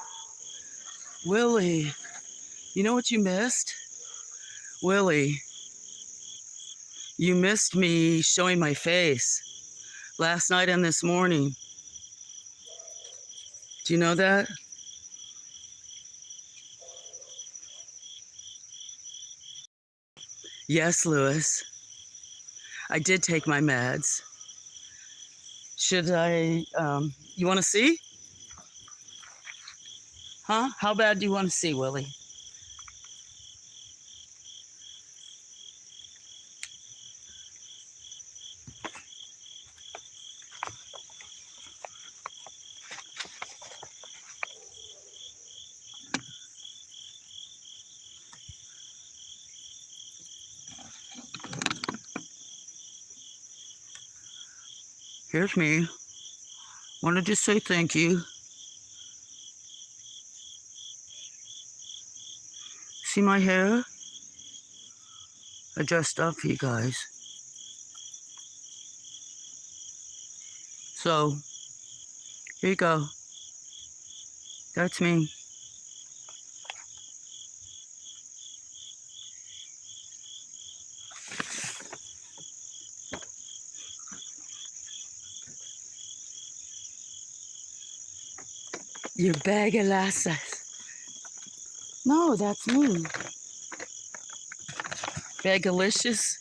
Willie! You know what you missed? Willie, you missed me showing my face last night and this morning. Do you know that? Yes, Louis. I did take my meds. Should I, you want to see? Huh? How bad do you want to see, Willie? Here's me. Wanted to say thank you. See my hair? I dressed up for you guys. So, here you go. That's me. Your bag of lasses. No, that's me. Bagalicious.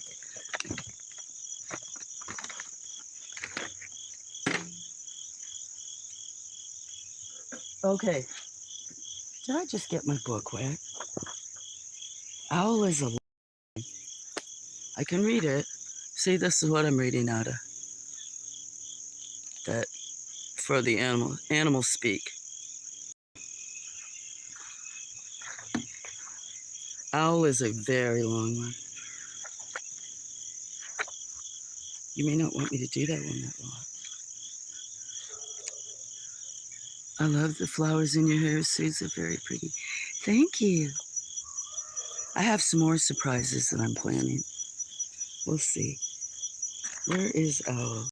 Okay. Did I just get my book wet? Owl is a... I can read it. See, this is what I'm reading out of. That for the animals speak. Owl is a very long one. You may not want me to do that one that long. I love the flowers in your hair, Susan. Very pretty. Thank you. I have some more surprises that I'm planning. We'll see. Where is Owl?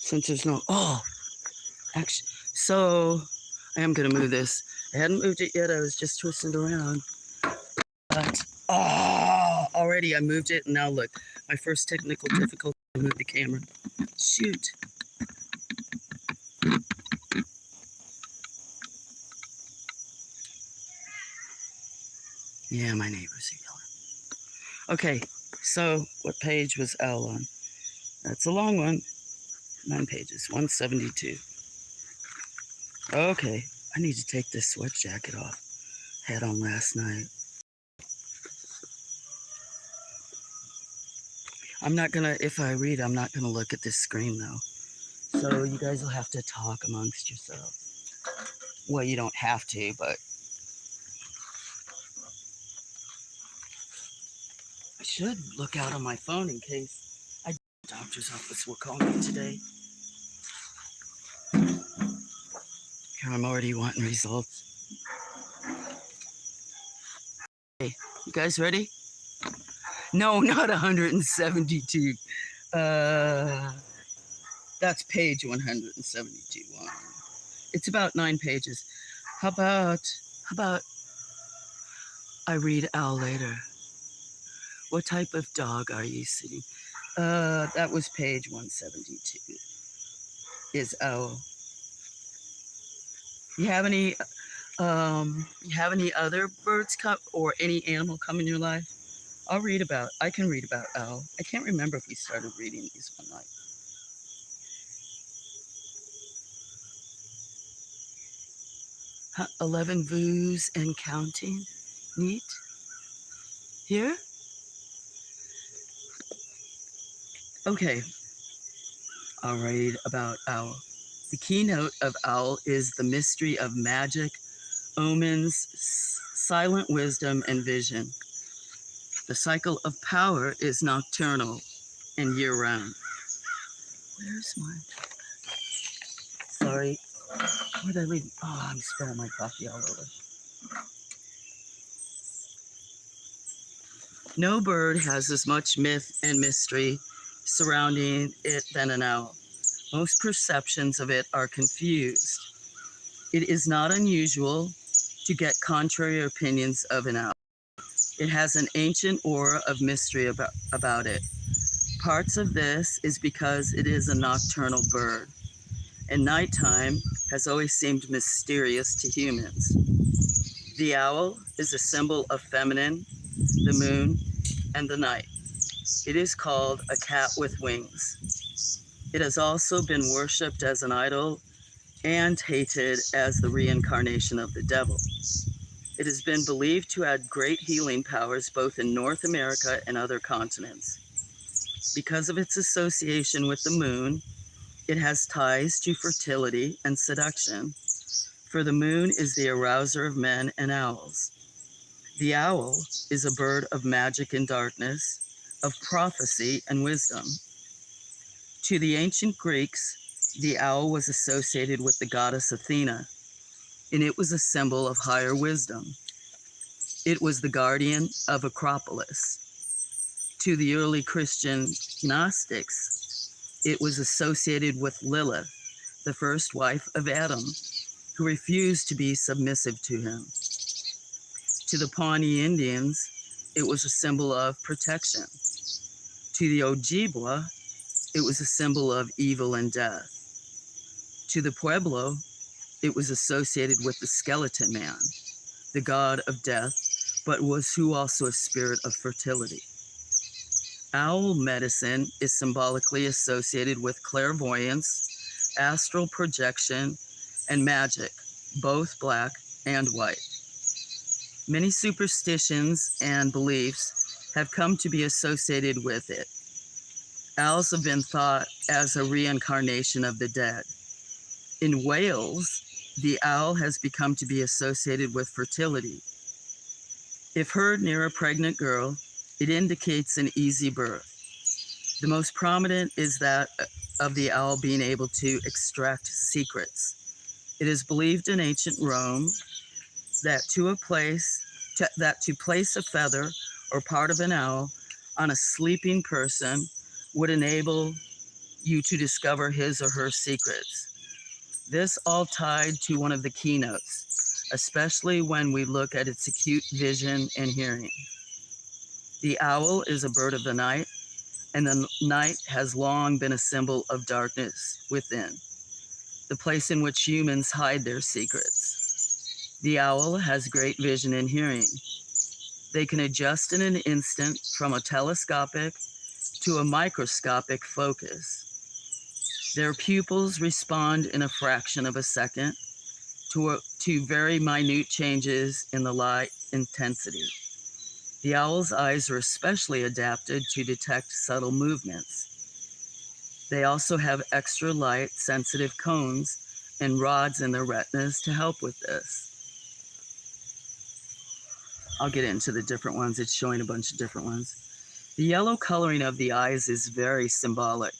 Since there's no... Oh! Actually, so I am going to move this. I hadn't moved it yet. I was just twisting it around. But, already I moved it. And now look, my first technical difficulty to move the camera. Shoot. Yeah, my neighbors are yelling. Okay, so what page was owl on? That's a long one. 9 pages, 172. Okay, I need to take this sweat jacket off. Had on last night. I'm not gonna, if I read, I'm not gonna look at this screen though. So you guys will have to talk amongst yourselves. Well, you don't have to, but I should look out on my phone in case doctor's office will call me today. I'm already wanting results. Hey, you guys ready? No, not 172. That's page 172. It's about 9 pages. How about I read owl later? What type of dog are you sitting? That was page 172. Is owl. You have any other birds come or any animal come in your life? I can read about owl. I can't remember if we started reading these one night. Huh, 11 voos and counting. Neat. Here? Okay. I'll read about owl. The keynote of owl is the mystery of magic, omens, silent wisdom, and vision. The cycle of power is nocturnal and year-round. Where's my... Sorry. Where did I read? Oh, I'm spilling my coffee all over. No bird has as much myth and mystery surrounding it than an owl. Most perceptions of it are confused. It is not unusual to get contrary opinions of an owl. It has an ancient aura of mystery about it. Parts of this is because it is a nocturnal bird, and nighttime has always seemed mysterious to humans. The owl is a symbol of feminine, the moon, and the night. It is called a cat with wings. It has also been worshipped as an idol and hated as the reincarnation of the devil. It has been believed to have great healing powers both in North America and other continents. Because of its association with the moon, it has ties to fertility and seduction, for the moon is the arouser of men and owls. The owl is a bird of magic and darkness, of prophecy and wisdom. To the ancient Greeks, the owl was associated with the goddess Athena, and it was a symbol of higher wisdom. It was the guardian of Acropolis. To the early Christian Gnostics, it was associated with Lilith, the first wife of Adam, who refused to be submissive to him. To the Pawnee Indians, it was a symbol of protection. To the Ojibwa, it was a symbol of evil and death. To the Pueblo, it was associated with the skeleton man, the god of death, but who also a spirit of fertility. Owl medicine is symbolically associated with clairvoyance, astral projection, and magic, both black and white. Many superstitions and beliefs have come to be associated with it. Owls have been thought as a reincarnation of the dead. In Wales, the owl has become to be associated with fertility. If heard near a pregnant girl, it indicates an easy birth. The most prominent is that of the owl being able to extract secrets. It is believed in ancient Rome that to place a feather or part of an owl on a sleeping person would enable you to discover his or her secrets. This all tied to one of the keynotes, especially when we look at its acute vision and hearing. The owl is a bird of the night, and the night has long been a symbol of darkness within, the place in which humans hide their secrets. The owl has great vision and hearing. They can adjust in an instant from a telescopic to a microscopic focus. Their pupils respond in a fraction of a second to very minute changes in the light intensity. The owl's eyes are especially adapted to detect subtle movements. They also have extra light sensitive cones and rods in their retinas to help with this. I'll get into the different ones. It's showing a bunch of different ones. The yellow coloring of the eyes is very symbolic.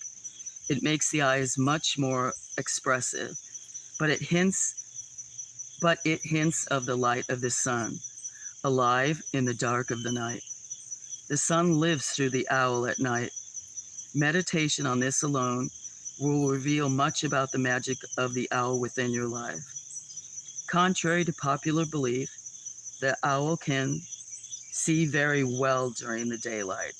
It makes the eyes much more expressive, but it hints of the light of the sun, alive in the dark of the night. The sun lives through the owl at night. Meditation on this alone will reveal much about the magic of the owl within your life. Contrary to popular belief, the owl can see very well during the daylight.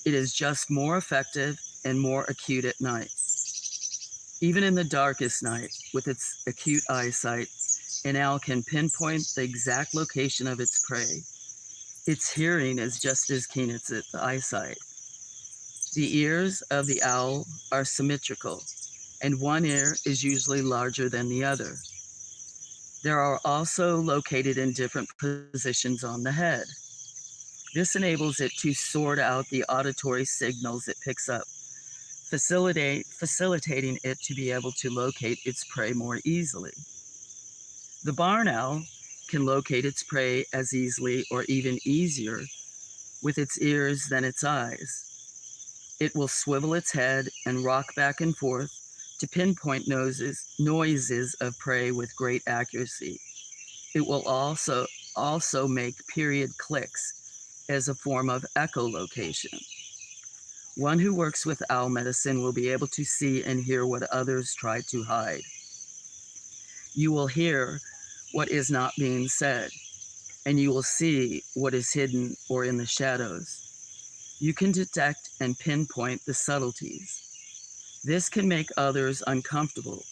It is just more effective and more acute at night. Even in the darkest night, with its acute eyesight, an owl can pinpoint the exact location of its prey. Its hearing is just as keen as its eyesight. The ears of the owl are symmetrical, and one ear is usually larger than the other. They are also located in different positions on the head. This enables it to sort out the auditory signals it picks up, facilitating it to be able to locate its prey more easily. The barn owl can locate its prey as easily or even easier with its ears than its eyes. It will swivel its head and rock back and forth to pinpoint noises of prey with great accuracy. It will also make period clicks as a form of echolocation. One who works with owl medicine will be able to see and hear what others try to hide. You will hear what is not being said, and you will see what is hidden or in the shadows. You can detect and pinpoint the subtleties. This can make others uncomfortable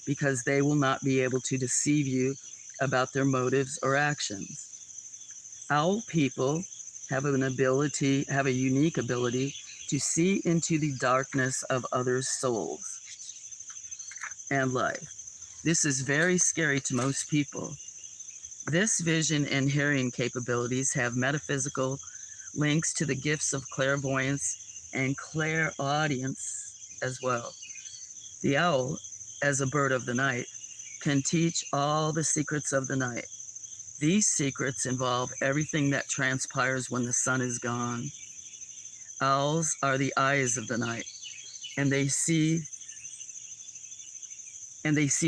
because they will not be able to deceive you about their motives or actions. Owl people have a unique ability to see into the darkness of others' souls and life. This is very scary to most people. This vision and hearing capabilities have metaphysical links to the gifts of clairvoyance and clairaudience as well. The owl, as a bird of the night, can teach all the secrets of the night. These secrets involve everything that transpires when the sun is gone. Owls are the eyes of the night, and they see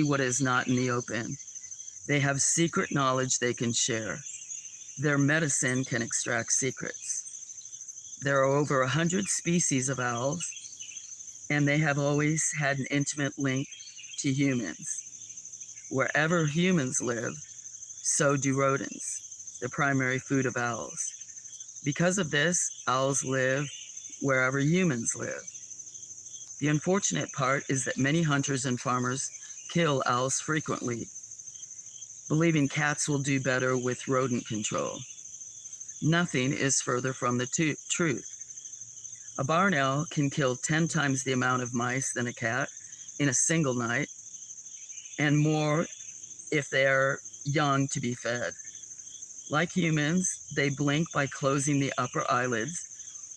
what is not in the open. They have secret knowledge they can share. Their medicine can extract secrets. There are over 100 species of owls, and they have always had an intimate link to humans. Wherever humans live, so do rodents, the primary food of owls. Because of this, owls live wherever humans live. The unfortunate part is that many hunters and farmers kill owls frequently, believing cats will do better with rodent control. Nothing is further from the truth. A barn owl can kill 10 times the amount of mice than a cat in a single night, and more if they are young to be fed. Like humans, they blink by closing the upper eyelids,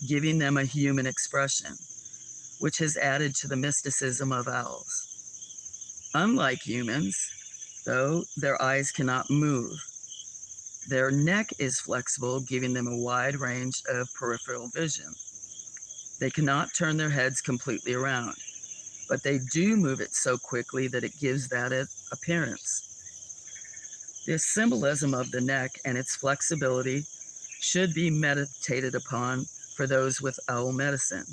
giving them a human expression, which has added to the mysticism of owls. Unlike humans, though, their eyes cannot move. Their neck is flexible, giving them a wide range of peripheral vision. They cannot turn their heads completely around, but they do move it so quickly that it gives that appearance. The symbolism of the neck and its flexibility should be meditated upon for those with owl medicine.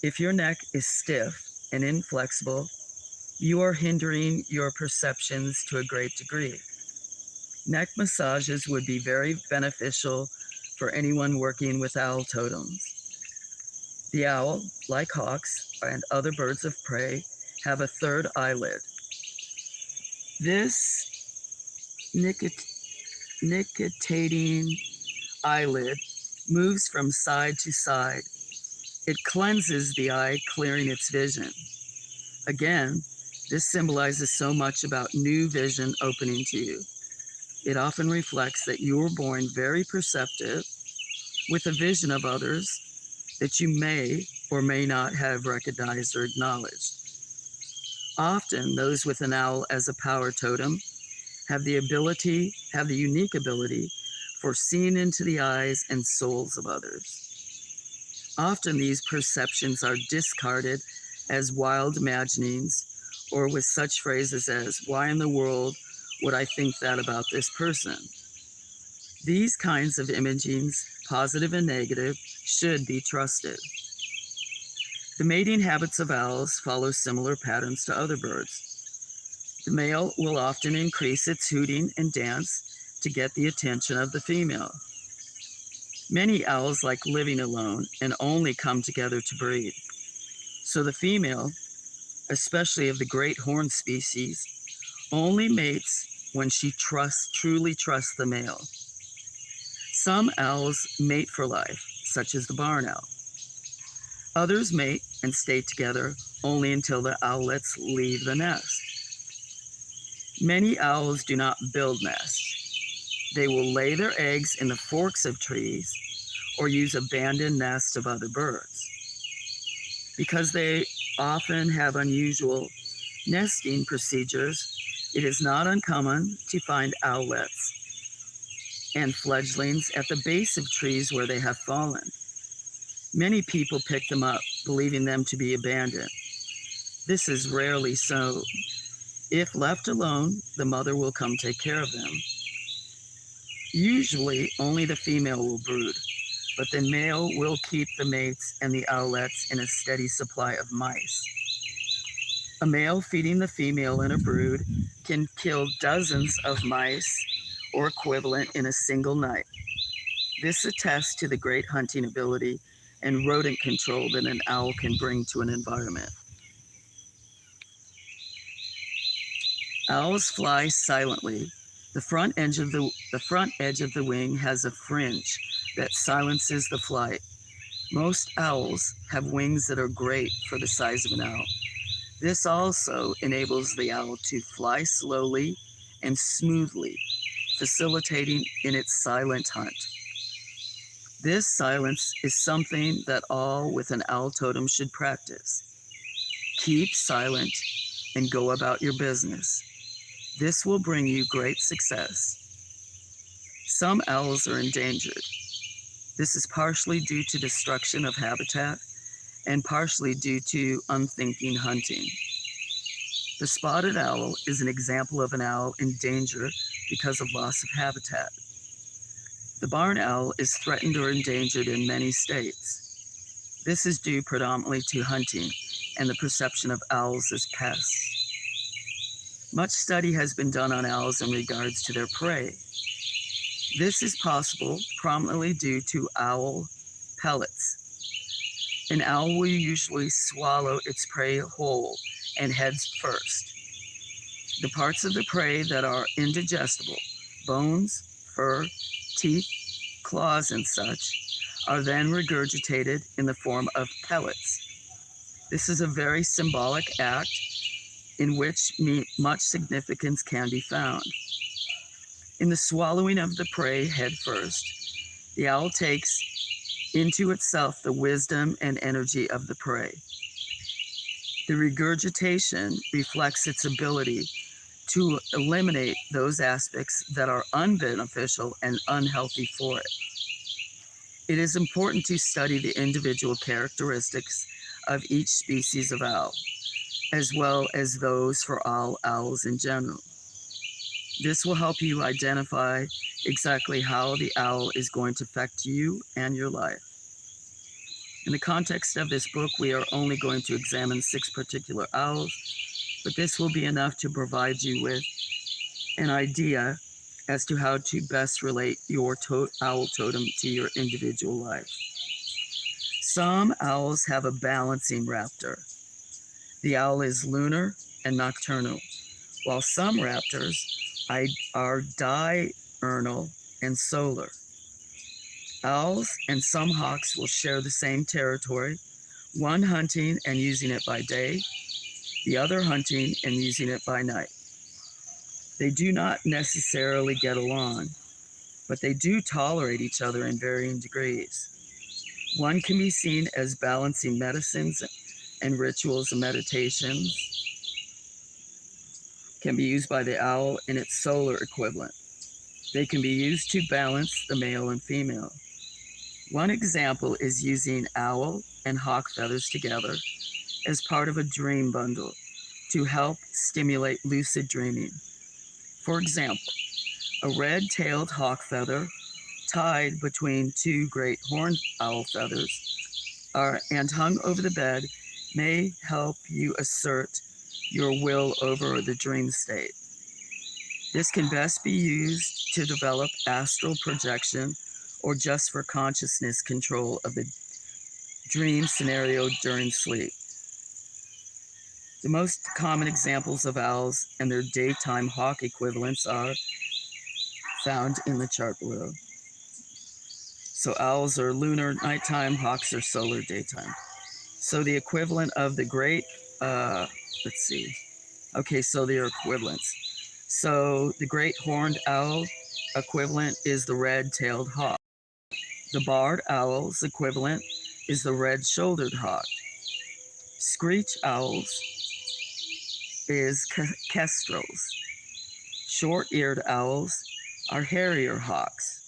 If your neck is stiff and inflexible, you are hindering your perceptions to a great degree. Neck massages would be very beneficial for anyone working with owl totems. The owl, like hawks and other birds of prey, have a third eyelid. This nictitating eyelid moves from side to side. It cleanses the eye, clearing its vision. Again, this symbolizes so much about new vision opening to you. It often reflects that you were born very perceptive, with a vision of others that you may or may not have recognized or acknowledged. Often, those with an owl as a power totem have the unique ability for seeing into the eyes and souls of others. Often these perceptions are discarded as wild imaginings or with such phrases as, "Why in the world would I think that about this person?" These kinds of imagings, positive and negative, should be trusted. The mating habits of owls follow similar patterns to other birds. The male will often increase its hooting and dance to get the attention of the female. Many owls like living alone and only come together to breed. So the female, especially of the great horned species, only mates when she truly trusts the male. Some owls mate for life, such as the barn owl. Others mate and stay together only until the owlets leave the nest. Many owls do not build nests. They will lay their eggs in the forks of trees or use abandoned nests of other birds. Because they often have unusual nesting procedures, it is not uncommon to find owlets and fledglings at the base of trees where they have fallen. Many people pick them up, believing them to be abandoned. This is rarely so. If left alone, the mother will come take care of them. Usually, only the female will brood, but the male will keep the mates and the owlets in a steady supply of mice. A male feeding the female in a brood can kill dozens of mice or equivalent in a single night. This attests to the great hunting ability and rodent control that an owl can bring to an environment. Owls fly silently. The front edge of the wing has a fringe that silences the flight. Most owls have wings that are great for the size of an owl. This also enables the owl to fly slowly and smoothly, facilitating in its silent hunt. This silence is something that all with an owl totem should practice. Keep silent and go about your business. This will bring you great success. Some owls are endangered. This is partially due to destruction of habitat and partially due to unthinking hunting. The spotted owl is an example of an owl in danger because of loss of habitat. The barn owl is threatened or endangered in many states. This is due predominantly to hunting and the perception of owls as pests. Much study has been done on owls in regards to their prey. This is possible prominently due to owl pellets. An owl will usually swallow its prey whole and heads first. The parts of the prey that are indigestible, bones, fur, teeth, claws, and such, are then regurgitated in the form of pellets. This is a very symbolic act in which much significance can be found. In the swallowing of the prey head first, the owl takes into itself the wisdom and energy of the prey. The regurgitation reflects its ability to eliminate those aspects that are unbeneficial and unhealthy for it. It is important to study the individual characteristics of each species of owl, as well as those for all owls in general. This will help you identify exactly how the owl is going to affect you and your life. In the context of this book, we are only going to examine 6 particular owls, but this will be enough to provide you with an idea as to how to best relate your owl totem to your individual life. Some owls have a balancing raptor. The owl is lunar and nocturnal, while some raptors are nocturnal, and solar. Owls and some hawks will share the same territory, one hunting and using it by day, the other hunting and using it by night. They do not necessarily get along, but they do tolerate each other in varying degrees. One can be seen as balancing medicines and rituals and meditations can be used by the owl in its solar equivalent. They can be used to balance the male and female. One example is using owl and hawk feathers together as part of a dream bundle to help stimulate lucid dreaming. For example, a red-tailed hawk feather tied between two great horned owl feathers and hung over the bed may help you assert your will over the dream state. This can best be used to develop astral projection or just for consciousness control of the dream scenario during sleep. The most common examples of owls and their daytime hawk equivalents are found in the chart below. So owls are lunar nighttime, hawks are solar daytime. So the equivalent of the great, so they're equivalents. So the great horned owl equivalent is the red-tailed hawk. The barred owl's equivalent is the red-shouldered hawk. Screech owls is kestrels. Short-eared owls are harrier hawks.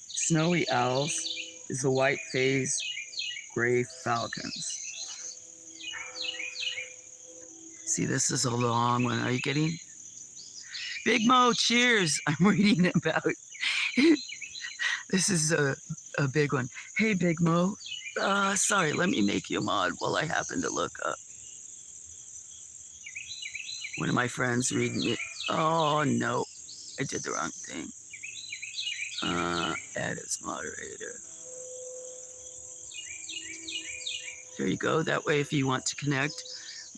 Snowy owls is the white-phased gray falcons. See, this is a long one. Are you getting? Big Mo, cheers. I'm reading about. This is a big one. Hey, Big Mo. Sorry, let me make you a mod while I happen to look up. One of my friends reading it. Oh, no. I did the wrong thing. Add as moderator. There you go. That way, if you want to connect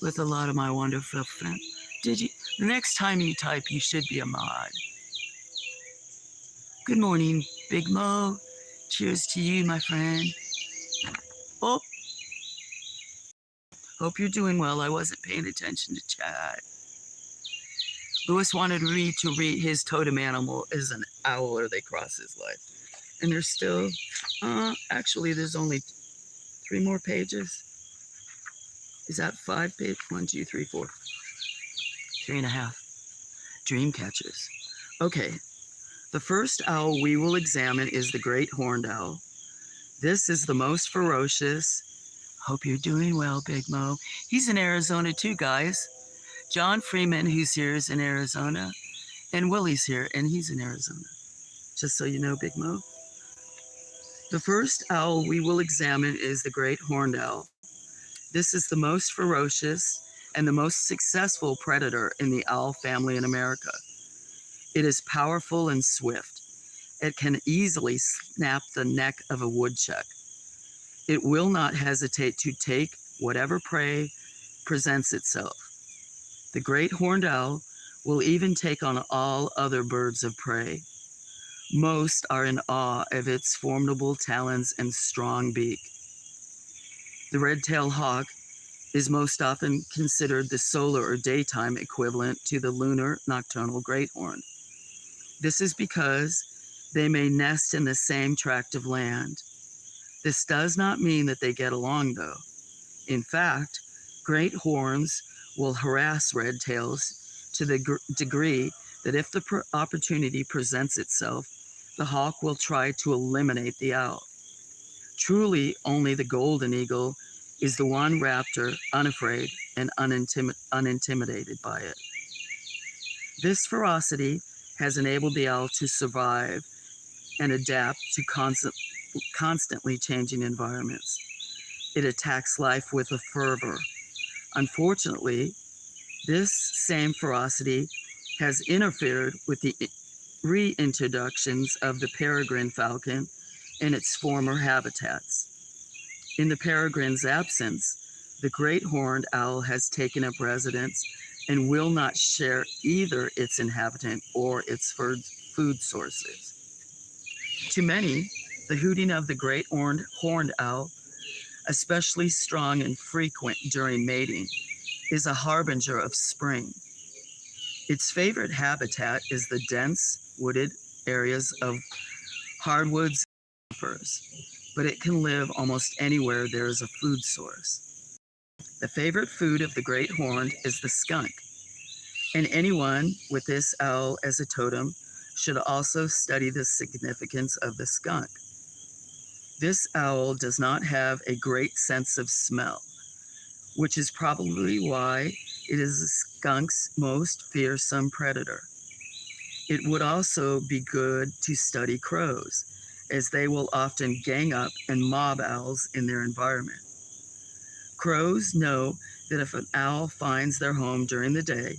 with a lot of my wonderful friends. The next time you type, you should be a mod. Good morning, Big Mo. Cheers to you, my friend. Oh. Hope you're doing well. I wasn't paying attention to chat. Lewis wanted me to read his totem animal is an owl or they cross his life. And there's still, actually, there's only 3 more pages. Is that 5 pages? 1, 2, 3, 4. 3.5. Dream catchers. Okay. The first owl we will examine is the great horned owl. This is the most ferocious. Hope you're doing well, Big Mo. He's in Arizona too, guys. John Freeman, who's here, is in Arizona. And Willie's here, and he's in Arizona. Just so you know, Big Mo. The first owl we will examine is the great horned owl. This is the most ferocious and the most successful predator in the owl family in America. It is powerful and swift. It can easily snap the neck of a woodchuck. It will not hesitate to take whatever prey presents itself. The great horned owl will even take on all other birds of prey. Most are in awe of its formidable talons and strong beak. The red-tailed hawk is most often considered the solar or daytime equivalent to the lunar nocturnal great horned. This is because they may nest in the same tract of land. This does not mean that they get along, though. In fact, great horns will harass red tails to the degree that if the opportunity presents itself, the hawk will try to eliminate the owl. Truly, only the golden eagle is the one raptor unafraid and unintimidated by it. This ferocity has enabled the owl to survive and adapt to constantly changing environments. It attacks life with a fervor. Unfortunately, this same ferocity has interfered with the reintroductions of the peregrine falcon in its former habitats. In the peregrine's absence, the great horned owl has taken up residence and will not share either its inhabitant or its food sources. To many, the hooting of the great horned owl, especially strong and frequent during mating, is a harbinger of spring. Its favorite habitat is the dense, wooded areas of hardwoods and conifers, but it can live almost anywhere there is a food source. The favorite food of the great horned is the skunk, and anyone with this owl as a totem should also study the significance of the skunk. This owl does not have a great sense of smell, which is probably why it is a skunk's most fearsome predator. It would also be good to study crows, as they will often gang up and mob owls in their environment. Crows know that if an owl finds their home during the day,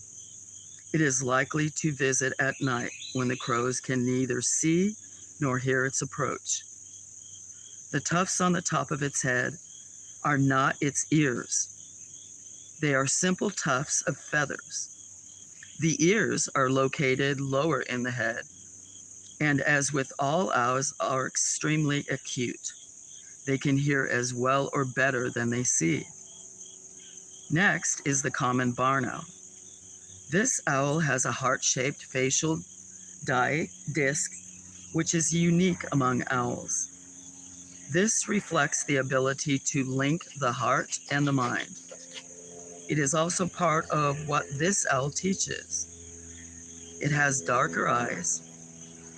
it is likely to visit at night when the crows can neither see nor hear its approach. The tufts on the top of its head are not its ears. They are simple tufts of feathers. The ears are located lower in the head, and as with all owls, are extremely acute. They can hear as well or better than they see. Next is the common barn owl. This owl has a heart-shaped facial disc, which is unique among owls. This reflects the ability to link the heart and the mind. It is also part of what this owl teaches. It has darker eyes.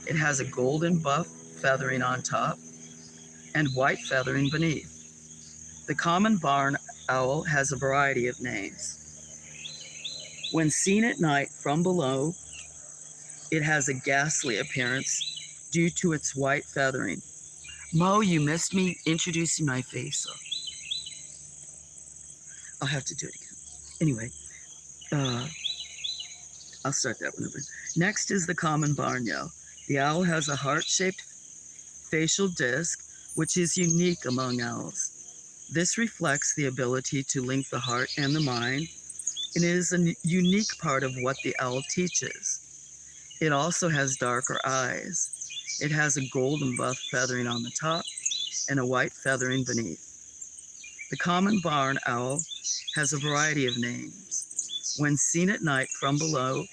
It has a golden buff feathering on top and white feathering beneath. The common barn owl has a variety of names. When seen at night from below, it has a ghastly appearance due to its white feathering. Mo, you missed me introducing my face. So I'll have to do it again. Anyway, I'll start that one over. Next is the common barn owl. The owl has a heart-shaped facial disc, which is unique among owls. This reflects the ability to link the heart and the mind, and it is a unique part of what the owl teaches. It also has darker eyes. It has a golden buff feathering on the top and a white feathering beneath. The common barn owl has a variety of names. When seen at night from below,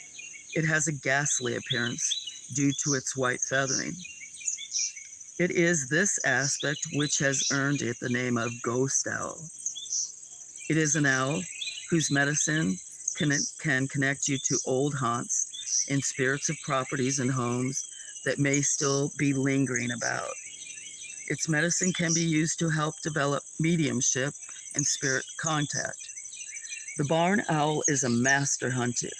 it has a ghastly appearance due to its white feathering. It is this aspect which has earned it the name of ghost owl. It is an owl whose medicine can connect you to old haunts and spirits of properties and homes that may still be lingering about. Its medicine can be used to help develop mediumship and spirit contact. The barn owl is a master hunter.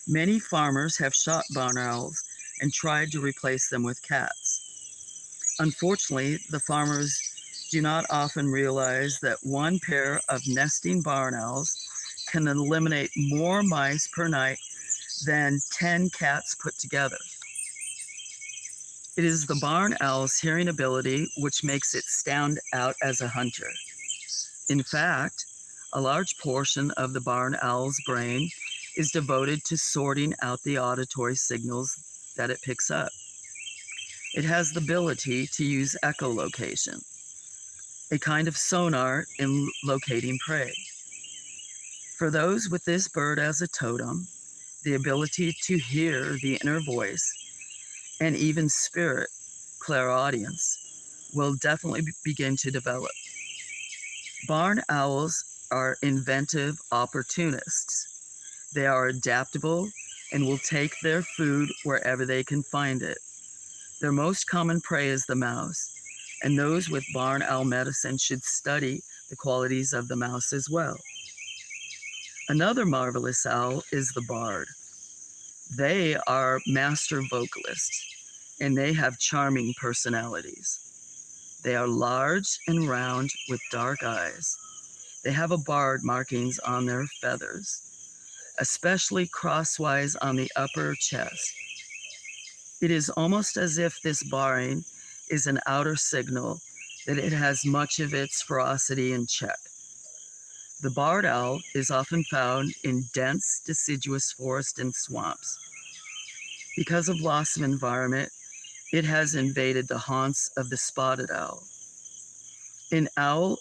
Many farmers have shot barn owls and tried to replace them with cats. Unfortunately, the farmers do not often realize that one pair of nesting barn owls can eliminate more mice per night than 10 cats put together. It is the barn owl's hearing ability which makes it stand out as a hunter. In fact, a large portion of the barn owl's brain is devoted to sorting out the auditory signals that it picks up. It has the ability to use echolocation, a kind of sonar in locating prey. For those with this bird as a totem, the ability to hear the inner voice and even spirit clairaudience will definitely begin to develop. Barn owls are inventive opportunists. They are adaptable and will take their food wherever they can find it. Their most common prey is the mouse, and those with barn owl medicine should study the qualities of the mouse as well. Another marvelous owl is the bard. They are master vocalists, and they have charming personalities. They are large and round with dark eyes. They have a bard markings on their feathers, especially crosswise on the upper chest. It is almost as if this barring is an outer signal that it has much of its ferocity in check. The barred owl is often found in dense deciduous forest and swamps. Because of loss of environment, it has invaded the haunts of the spotted owl. In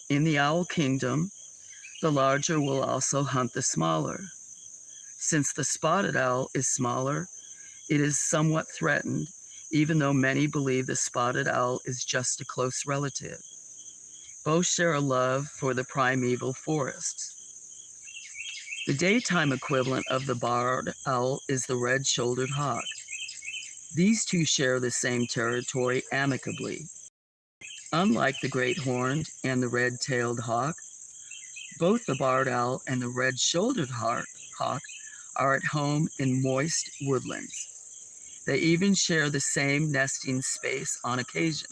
the owl kingdom, the larger will also hunt the smaller. Since the spotted owl is smaller, it is somewhat threatened, even though many believe the spotted owl is just a close relative. Both share a love for the primeval forests. The daytime equivalent of the barred owl is the red-shouldered hawk. These two share the same territory amicably. Unlike the great horned and the red-tailed hawk, both the barred owl and the red-shouldered hawk are at home in moist woodlands. They even share the same nesting space on occasion.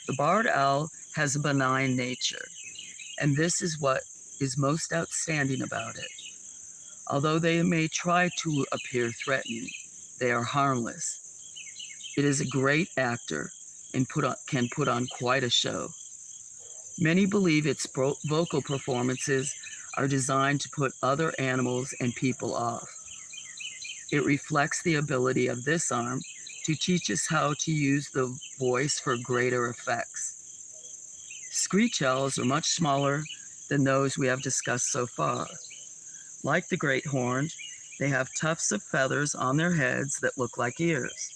The barred owl has a benign nature, and this is what is most outstanding about it. Although they may try to appear threatening, they are harmless. It is a great actor and can put on quite a show. Many believe its vocal performances are designed to put other animals and people off. It reflects the ability of this arm to teach us how to use the voice for greater effects. Screech owls are much smaller than those we have discussed so far. Like the great horned, they have tufts of feathers on their heads that look like ears.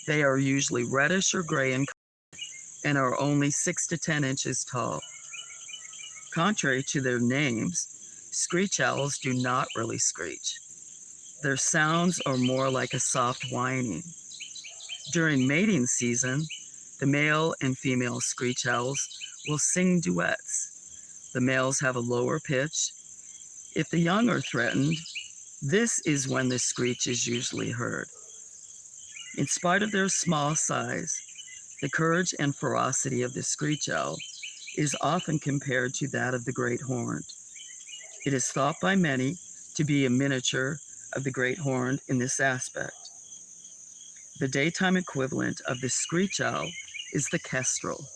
They are usually reddish or gray in color and are only 6 to 10 inches tall. Contrary to their names, screech owls do not really screech. Their sounds are more like a soft whining. During mating season, the male and female screech owls will sing duets. The males have a lower pitch. If the young are threatened, this is when the screech is usually heard. In spite of their small size, the courage and ferocity of the screech owl is often compared to that of the great horned. It is thought by many to be a miniature of the great horned in this aspect. The daytime equivalent of the screech owl is the kestrel.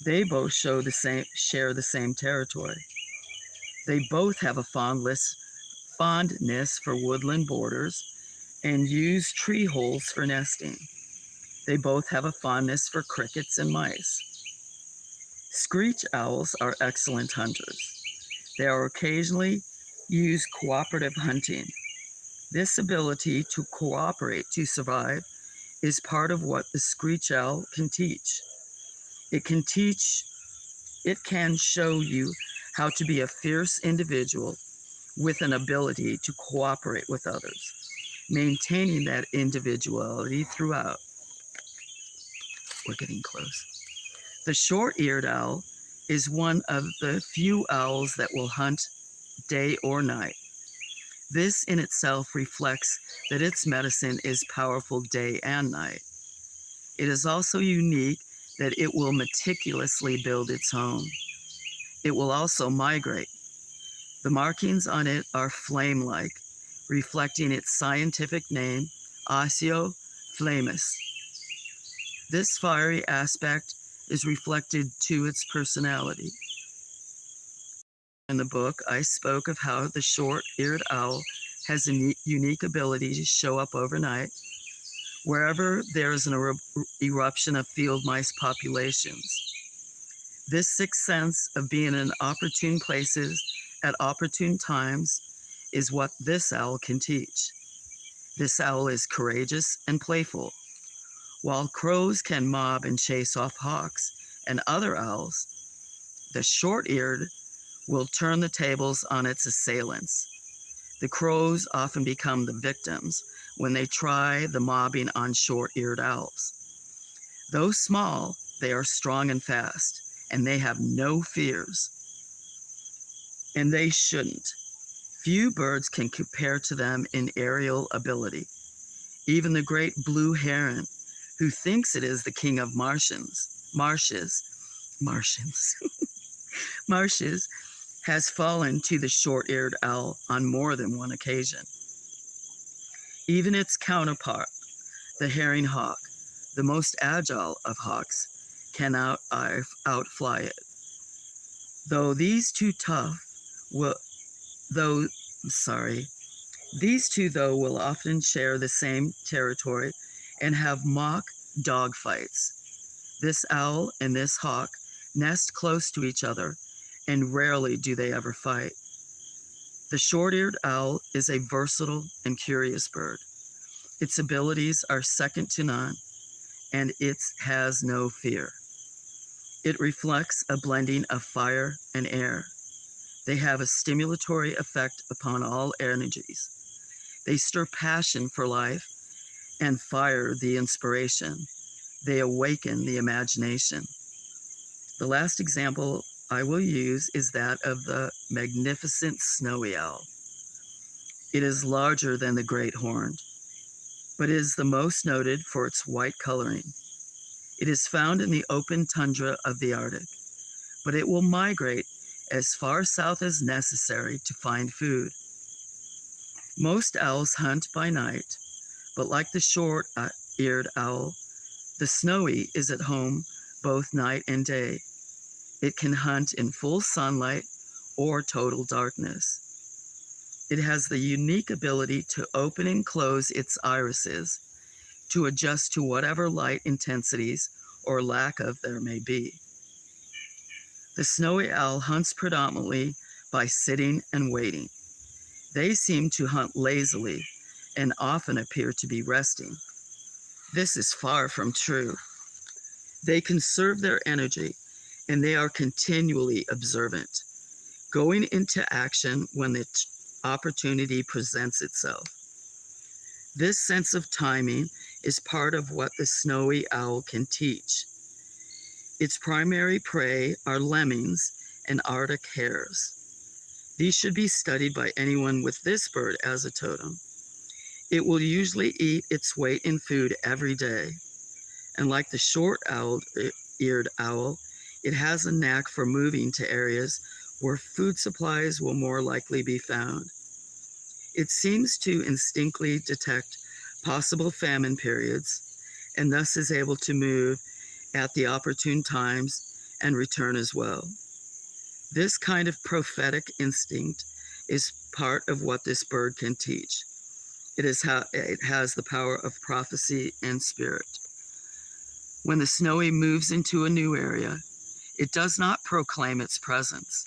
They both share the same territory. They both have a fondness for woodland borders and use tree holes for nesting. They both have a fondness for crickets and mice. Screech owls are excellent hunters. They are occasionally use cooperative hunting. This ability to cooperate to survive is part of what the screech owl can teach. It can show you how to be a fierce individual with an ability to cooperate with others, maintaining that individuality throughout. We're getting close. The short-eared owl is one of the few owls that will hunt day or night. This in itself reflects that its medicine is powerful day and night. It is also unique that it will meticulously build its home. It will also migrate. The markings on it are flame-like, reflecting its scientific name, Oceophlamus. This fiery aspect is reflected to its personality. In the book, I spoke of how the short-eared owl has a unique ability to show up overnight wherever there is an eruption of field mice populations. This sixth sense of being in opportune places at opportune times is what this owl can teach. This owl is courageous and playful. While crows can mob and chase off hawks and other owls, the short-eared will turn the tables on its assailants. The crows often become the victims when they try the mobbing on short-eared owls. Though small, they are strong and fast, and they have no fears. And they shouldn't. Few birds can compare to them in aerial ability. Even the great blue heron, who thinks it is the king of marshes, has fallen to the short-eared owl on more than one occasion. Even its counterpart, the herring hawk, the most agile of hawks, cannot outfly it. Though These two, though, will often share the same territory and have mock dog fights. This owl and this hawk nest close to each other, and rarely do they ever fight. The short-eared owl is a versatile and curious bird. Its abilities are second to none, and it has no fear. It reflects a blending of fire and air. They have a stimulatory effect upon all energies. They stir passion for life and fire the inspiration. They awaken the imagination. The last example I will use is that of the magnificent snowy owl. It is larger than the great horned, but is the most noted for its white coloring. It is found in the open tundra of the Arctic, but it will migrate as far south as necessary to find food. Most owls hunt by night, but like the short-eared owl, the snowy is at home both night and day. It can hunt in full sunlight or total darkness. It has the unique ability to open and close its irises to adjust to whatever light intensities or lack of there may be. The snowy owl hunts predominantly by sitting and waiting. They seem to hunt lazily and often appear to be resting. This is far from true. They conserve their energy, and they are continually observant, going into action when the opportunity presents itself. This sense of timing is part of what the snowy owl can teach. Its primary prey are lemmings and Arctic hares. These should be studied by anyone with this bird as a totem. It will usually eat its weight in food every day, and like the short-eared owl, it has a knack for moving to areas where food supplies will more likely be found. It seems to instinctively detect possible famine periods, and thus is able to move at the opportune times and return as well. This kind of prophetic instinct is part of what this bird can teach. It has the power of prophecy and spirit. When the snowy moves into a new area, it does not proclaim its presence.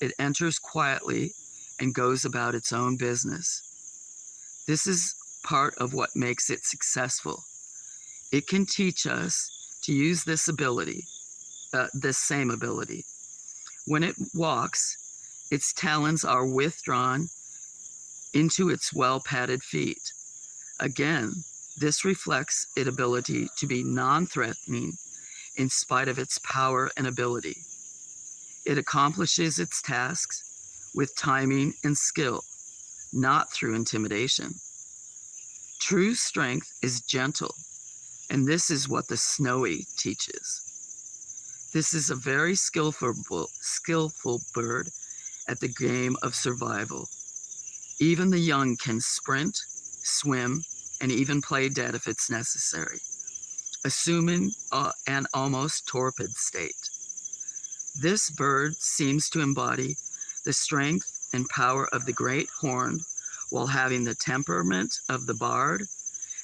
It enters quietly and goes about its own business. This is part of what makes it successful. It can teach us to use this same ability. When it walks, its talons are withdrawn into its well-padded feet. Again, this reflects its ability to be non-threatening in spite of its power and ability. It accomplishes its tasks with timing and skill, not through intimidation. True strength is gentle, and this is what the snowy teaches. This is a very skillful bird at the game of survival. Even the young can sprint, swim, and even play dead if it's necessary, assuming an almost torpid state. This bird seems to embody the strength and power of the great horned while having the temperament of the bard,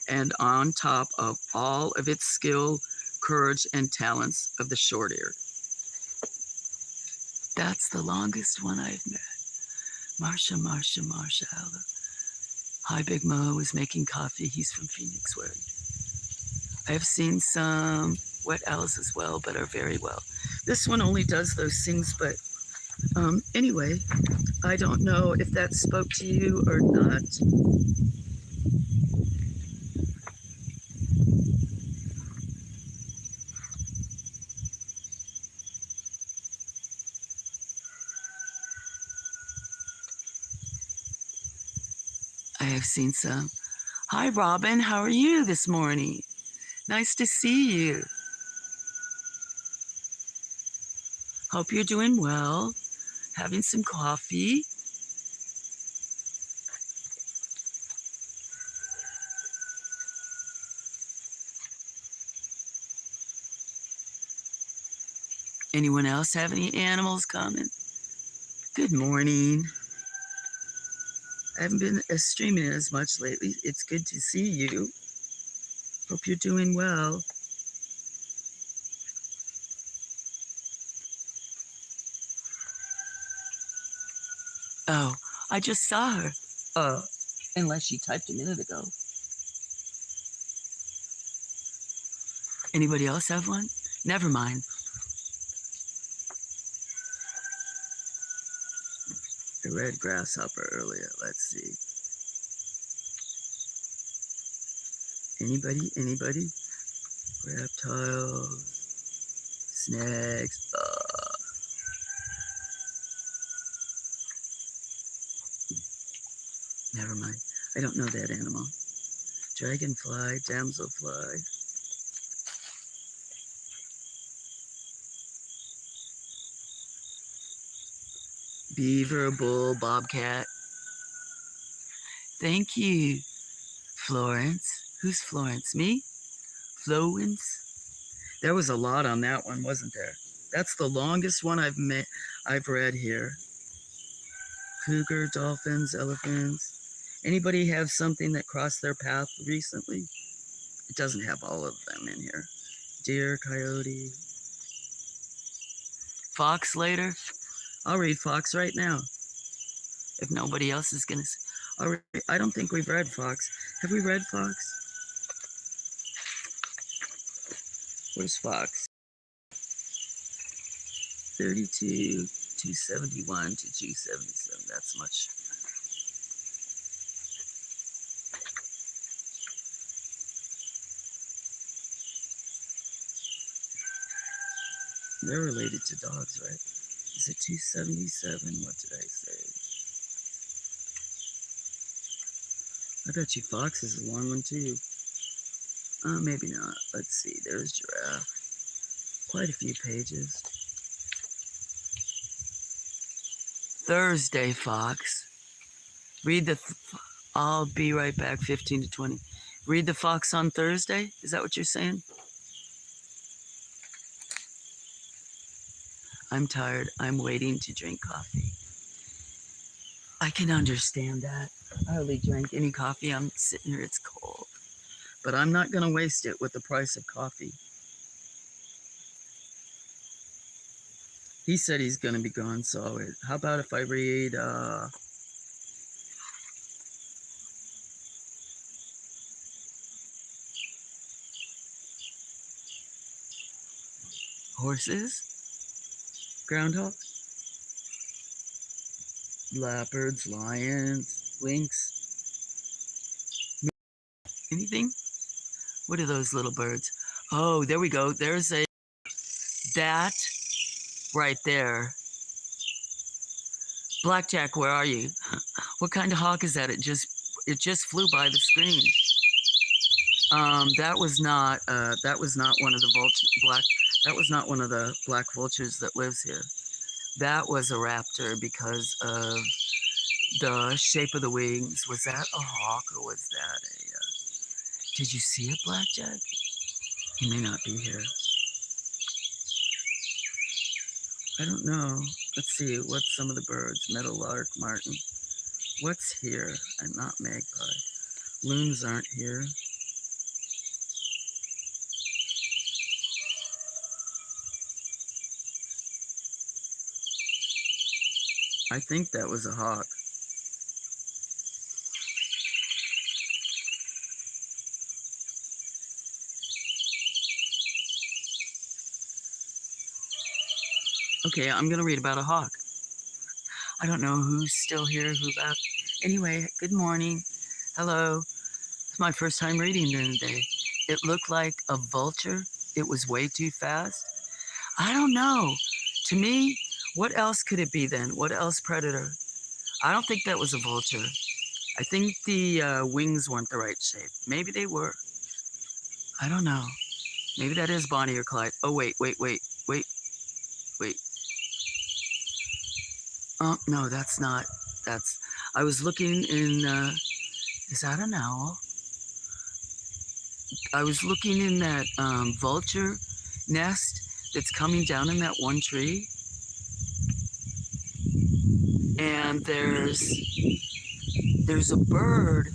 and on top of all of its skill, courage, and talents of the short-eared. That's the longest one I've met. Marsha. Hi, Big Mo is making coffee. He's from Phoenix, where I have seen some wet owls as well, but are very well. This one only does those things, but anyway, I don't know if that spoke to you or not. I have seen some. Hi, Robin. How are you this morning? Nice to see you. Hope you're doing well. Having some coffee. Anyone else have any animals coming? Good morning. I haven't been streaming as much lately. It's good to see you. Hope you're doing well. Oh, I just saw her. Unless she typed a minute ago. Anybody else have one? Never mind. I read grasshopper earlier. Let's see. Anybody? Reptiles, snakes. Never mind. I don't know that animal. Dragonfly, damselfly. Beaver, bull, bobcat. Thank you, Florence. Who's Florence? Me? Florence? There was a lot on that one, wasn't there? That's the longest one I've read here. Cougar, dolphins, elephants. Anybody have something that crossed their path recently? It doesn't have all of them in here. Deer, coyote. Fox later? I'll read fox right now. If nobody else is gonna. All right, I don't think we've read fox. Have we read fox? Where's fox? 32, 271 to 277. That's much. They're related to dogs, right? Is it 277? What did I say? I bet you fox is a long one too. Maybe not. Let's see. There's giraffe. Quite a few pages. Thursday, fox. Read the. I'll be right back. 15 to 20. Read the fox on Thursday. Is that what you're saying? I'm tired. I'm waiting to drink coffee. I can understand that. I hardly drank any coffee. I'm sitting here. It's cold. But I'm not going to waste it with the price of coffee. He said he's going to be gone, so how about if I read horses, groundhog, leopards, lions, lynx, anything? What are those little birds? Oh, there we go. There's that right there. Blackjack, where are you? What kind of hawk is that? It just flew by the screen. That was not one of the that was not one of the black vultures that lives here. That was a raptor because of the shape of the wings. Was that a hawk or was that a... Did you see it, Blackjack? He may not be here. I don't know. Let's see. What's some of the birds? Meadowlark, martin. What's here? And not magpie. Loons aren't here. I think that was a hawk. Okay, I'm going to read about a hawk. I don't know who's still here, who left. Anyway, good morning. Hello. It's my first time reading during the day. It looked like a vulture. It was way too fast. I don't know. To me, what else could it be then? What else predator? I don't think that was a vulture. I think the wings weren't the right shape. Maybe they were. I don't know. Maybe that is Bonnie or Clyde. Oh, wait. Oh, no, that's not. I was looking in, is that an owl? I was looking in that vulture nest that's coming down in that one tree. And there's There's a bird.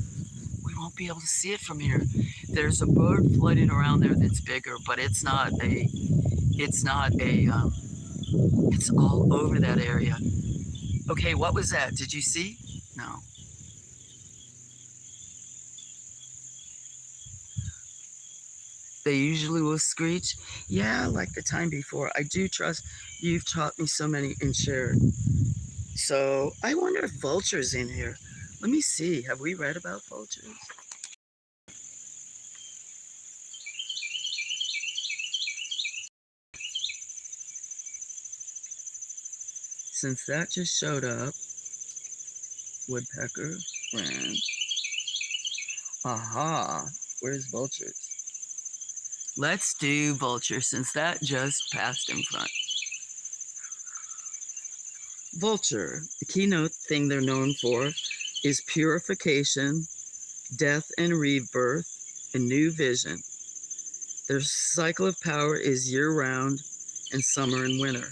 We won't be able to see it from here. There's a bird floating around there that's bigger, but it's not a, it's all over that area. Okay, what was that? Did you see? No. They usually will screech. Yeah, like the time before. I do trust you've taught me so many and shared. So I wonder if vultures in here. Let me see. Have we read about vultures? Since that just showed up, woodpecker, wren. Aha, where's vultures? Let's do vulture since that just passed in front. Vulture, the keynote thing they're known for is purification, death and rebirth, and new vision. Their cycle of power is year-round and summer and winter.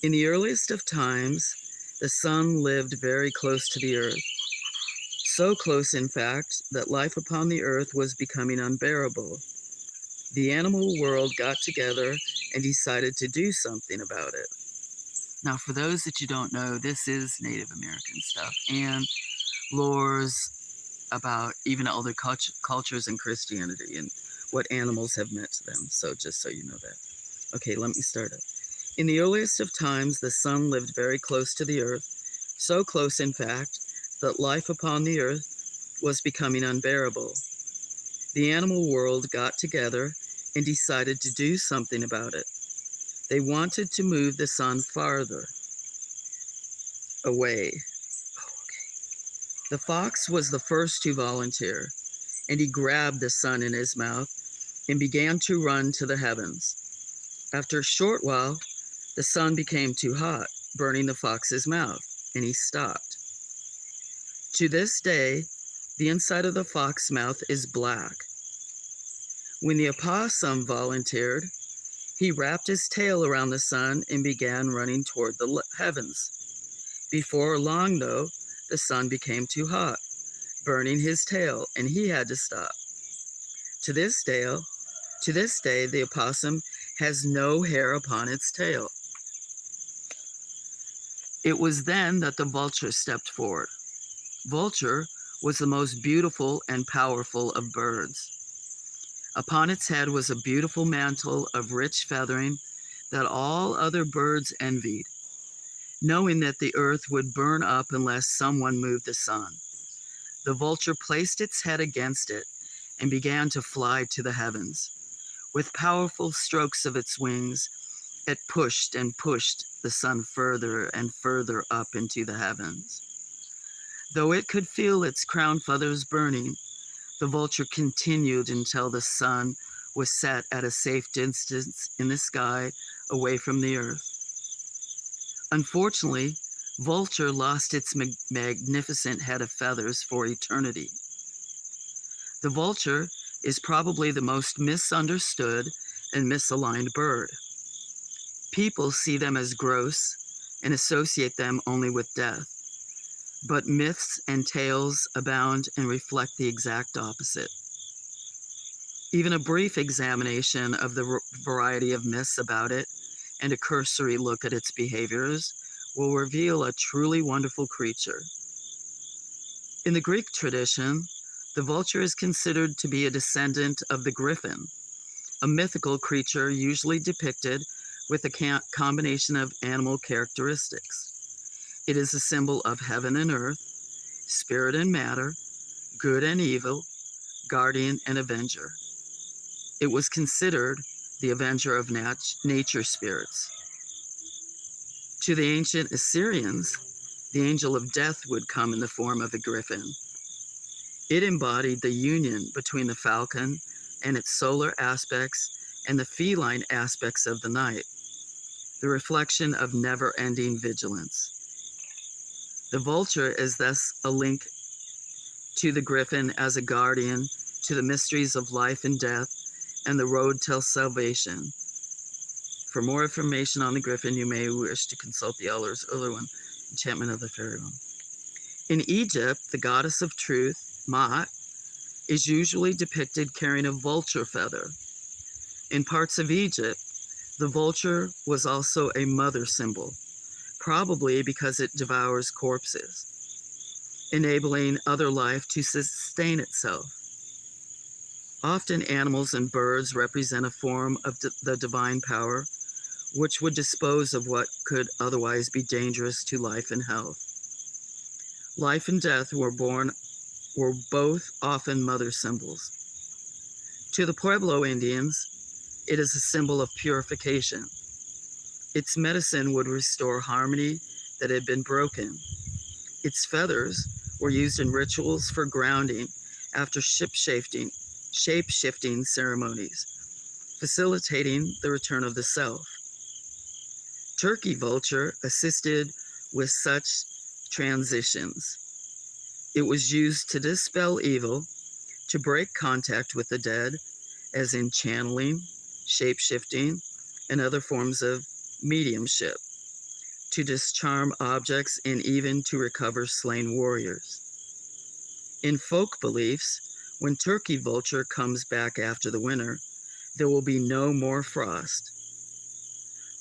In the earliest of times, the sun lived very close to the earth. So close, in fact, that life upon the earth was becoming unbearable. The animal world got together and decided to do something about it. Now, for those that you don't know, this is Native American stuff and lores about even older cultures and Christianity and what animals have meant to them. So just so you know that. Okay, let me start it. In the earliest of times, the sun lived very close to the earth, so close, in fact, that life upon the earth was becoming unbearable. The animal world got together and decided to do something about it. They wanted to move the sun farther away. The fox was the first to volunteer, and he grabbed the sun in his mouth and began to run to the heavens. After a short while, the sun became too hot, burning the fox's mouth, and he stopped. To this day, the inside of the fox's mouth is black. When the opossum volunteered, he wrapped his tail around the sun and began running toward the heavens. Before long, though, the sun became too hot, burning his tail, and he had to stop. To this day, the opossum has no hair upon its tail. It was then that the vulture stepped forward. Vulture was the most beautiful and powerful of birds. Upon its head was a beautiful mantle of rich feathering that all other birds envied, knowing that the earth would burn up unless someone moved the sun. The vulture placed its head against it and began to fly to the heavens. With powerful strokes of its wings, it pushed and pushed the sun further and further up into the heavens. Though it could feel its crown feathers burning, the vulture continued until the sun was set at a safe distance in the sky away from the earth. Unfortunately, vulture lost its magnificent head of feathers for eternity. The vulture is probably the most misunderstood and misaligned bird. People see them as gross and associate them only with death. But myths and tales abound and reflect the exact opposite. Even a brief examination of the variety of myths about it and a cursory look at its behaviors will reveal a truly wonderful creature. In the Greek tradition, the vulture is considered to be a descendant of the griffin, a mythical creature usually depicted with a combination of animal characteristics. It is a symbol of heaven and earth, spirit and matter, good and evil, guardian and avenger. It was considered the avenger of nature spirits. To the ancient Assyrians, the angel of death would come in the form of a griffin. It embodied the union between the falcon and its solar aspects and the feline aspects of the night, the reflection of never-ending vigilance. The vulture is thus a link to the griffin as a guardian to the mysteries of life and death and the road to salvation. For more information on the griffin, you may wish to consult the Eller's Ullerwan, Enchantment of the Fairy One. In Egypt, the goddess of truth, Maat, is usually depicted carrying a vulture feather. In parts of Egypt, the vulture was also a mother symbol, probably because it devours corpses, enabling other life to sustain itself. Often animals and birds represent a form of the divine power, which would dispose of what could otherwise be dangerous to life and health. Life and death were both often mother symbols. To the Pueblo Indians, it is a symbol of purification. Its medicine would restore harmony that had been broken. Its feathers were used in rituals for grounding after shape-shifting ceremonies, facilitating the return of the self. Turkey vulture assisted with such transitions. It was used to dispel evil, to break contact with the dead, as in channeling, shape-shifting, and other forms of mediumship, to discharm objects, and even to recover slain warriors. In folk beliefs, when turkey vulture comes back after the winter, there will be no more frost.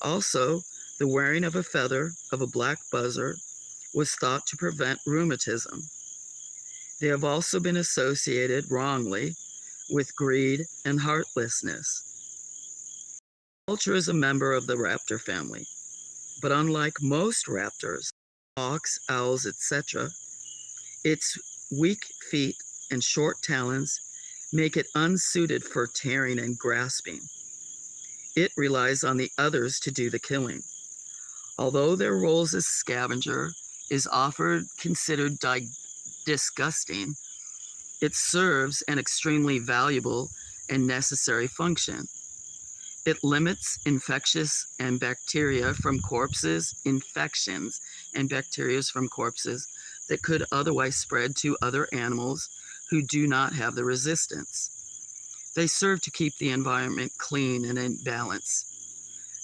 Also, the wearing of a feather of a black buzzard was thought to prevent rheumatism. They have also been associated wrongly with greed and heartlessness. Vulture is a member of the raptor family, but unlike most raptors, hawks, owls, etc., its weak feet and short talons make it unsuited for tearing and grasping. It relies on the others to do the killing. Although their roles as scavenger is often considered disgusting, it serves an extremely valuable and necessary function. It limits infections and bacteria from corpses that could otherwise spread to other animals who do not have the resistance. They serve to keep the environment clean and in balance.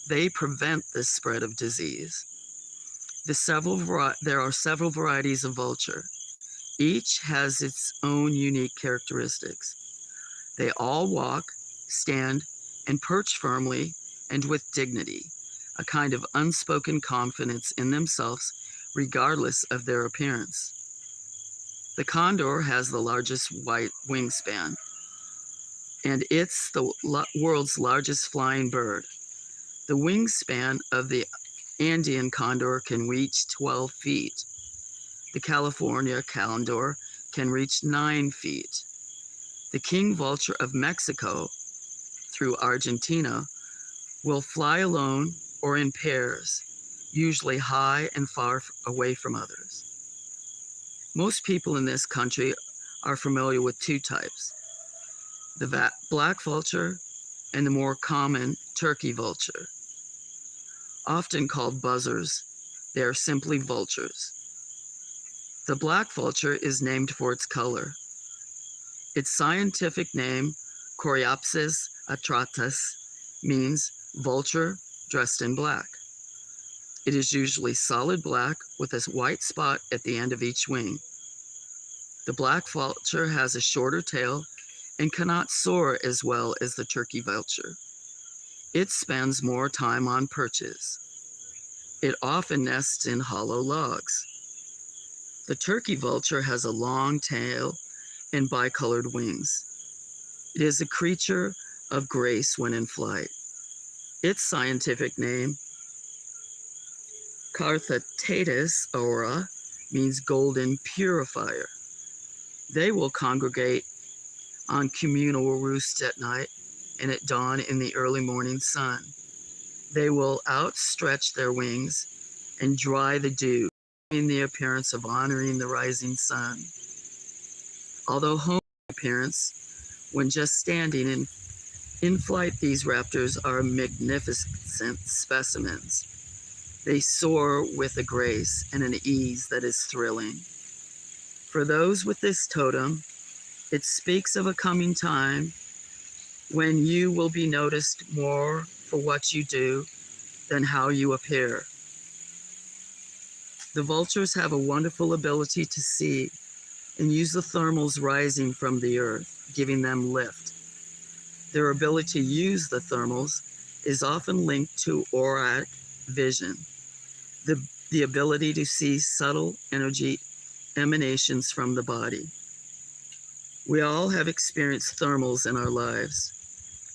They prevent the spread of disease. There are several varieties of vulture. Each has its own unique characteristics. They all walk, stand, and perch firmly and with dignity, a kind of unspoken confidence in themselves regardless of their appearance. The condor has the largest white wingspan, and it's the world's largest flying bird. The wingspan of the Andean condor can reach 12 feet. The California condor can reach 9 feet. The king vulture of Mexico, through Argentina, will fly alone or in pairs, usually high and far away from others. Most people in this country are familiar with two types, the black vulture and the more common turkey vulture. Often called buzzers, they are simply vultures. The black vulture is named for its color. Its scientific name, Coreopsis atratus, means vulture dressed in black. It is usually solid black with a white spot at the end of each wing. The black vulture has a shorter tail and cannot soar as well as the turkey vulture. It spends more time on perches. It often nests in hollow logs. The turkey vulture has a long tail and bicolored wings. It is a creature of grace when in flight. Its scientific name, Carthatatus aura, means golden purifier. They will congregate on communal roosts at night and at dawn in the early morning sun. They will outstretch their wings and dry the dew, in the appearance of honoring the rising sun. Although home appearance, when just standing in flight, these raptors are magnificent specimens. They soar with a grace and an ease that is thrilling. For those with this totem, it speaks of a coming time when you will be noticed more for what you do than how you appear. The vultures have a wonderful ability to see and use the thermals rising from the earth, giving them lift. Their ability to use the thermals is often linked to auric vision, the ability to see subtle energy emanations from the body. We all have experienced thermals in our lives.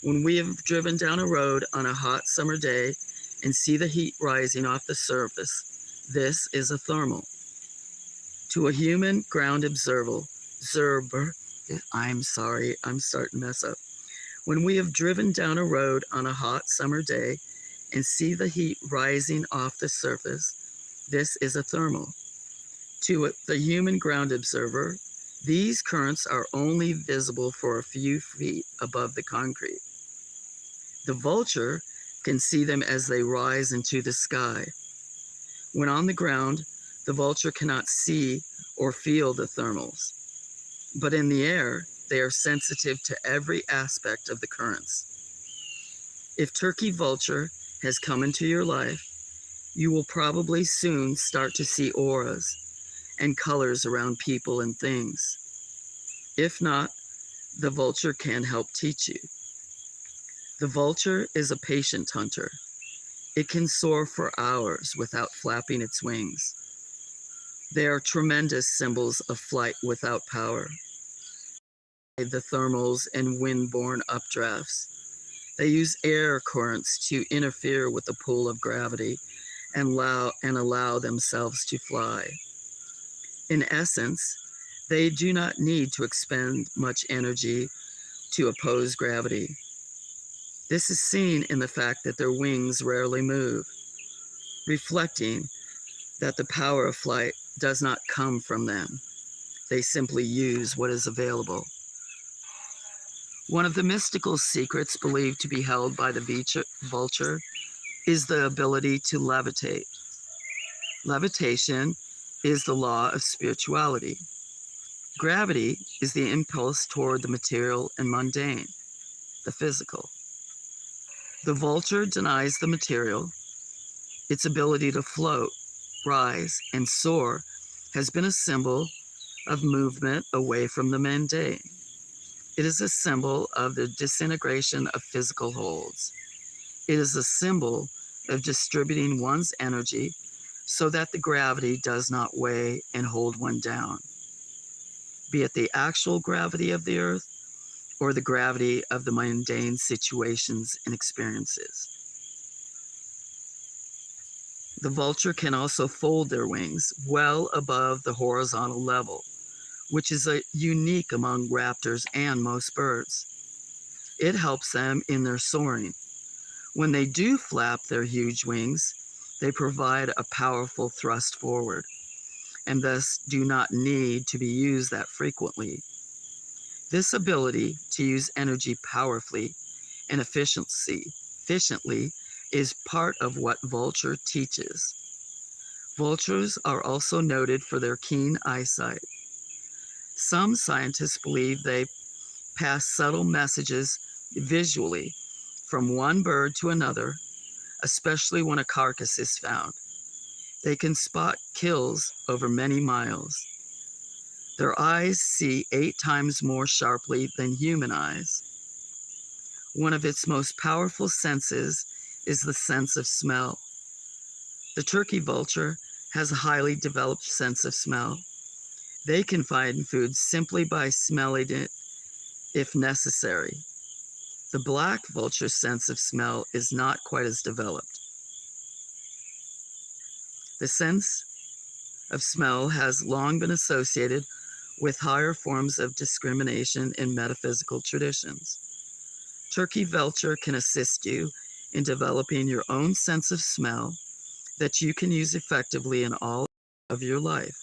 When we have driven down a road on a hot summer day and see the heat rising off the surface, this is a thermal. To a human ground observer, I'm sorry, I'm starting to mess up. When we have driven down a road on a hot summer day and see the heat rising off the surface, this is a thermal. To the human ground observer, these currents are only visible for a few feet above the concrete. The vulture can see them as they rise into the sky. When on the ground, the vulture cannot see or feel the thermals, but in the air, they are sensitive to every aspect of the currents. If turkey vulture has come into your life, you will probably soon start to see auras and colors around people and things. If not, the vulture can help teach you. The vulture is a patient hunter. It can soar for hours without flapping its wings. They are tremendous symbols of flight without power. The thermals and wind-borne updrafts. They use air currents to interfere with the pull of gravity and allow themselves to fly. In essence, they do not need to expend much energy to oppose gravity. This is seen in the fact that their wings rarely move, reflecting that the power of flight does not come from them. They simply use what is available. One of the mystical secrets believed to be held by the vulture is the ability to levitate. Levitation is the law of spirituality. Gravity is the impulse toward the material and mundane, the physical. The vulture denies the material. Its ability to float, rise, and soar has been a symbol of movement away from the mundane. It is a symbol of the disintegration of physical holds. It is a symbol of distributing one's energy so that the gravity does not weigh and hold one down, be it the actual gravity of the earth or the gravity of the mundane situations and experiences. The vulture can also fold their wings well above the horizontal level, which is unique among raptors and most birds. It helps them in their soaring. When they do flap their huge wings, they provide a powerful thrust forward, and thus do not need to be used that frequently. This ability to use energy powerfully and efficiently is part of what vulture teaches. Vultures are also noted for their keen eyesight. Some scientists believe they pass subtle messages visually from one bird to another, especially when a carcass is found. They can spot kills over many miles. Their eyes see 8 times more sharply than human eyes. One of its most powerful senses is the sense of smell. The turkey vulture has a highly developed sense of smell. They can find food simply by smelling it if necessary. The black vulture's sense of smell is not quite as developed. The sense of smell has long been associated with higher forms of discrimination in metaphysical traditions. Turkey vulture can assist you in developing your own sense of smell that you can use effectively in all of your life.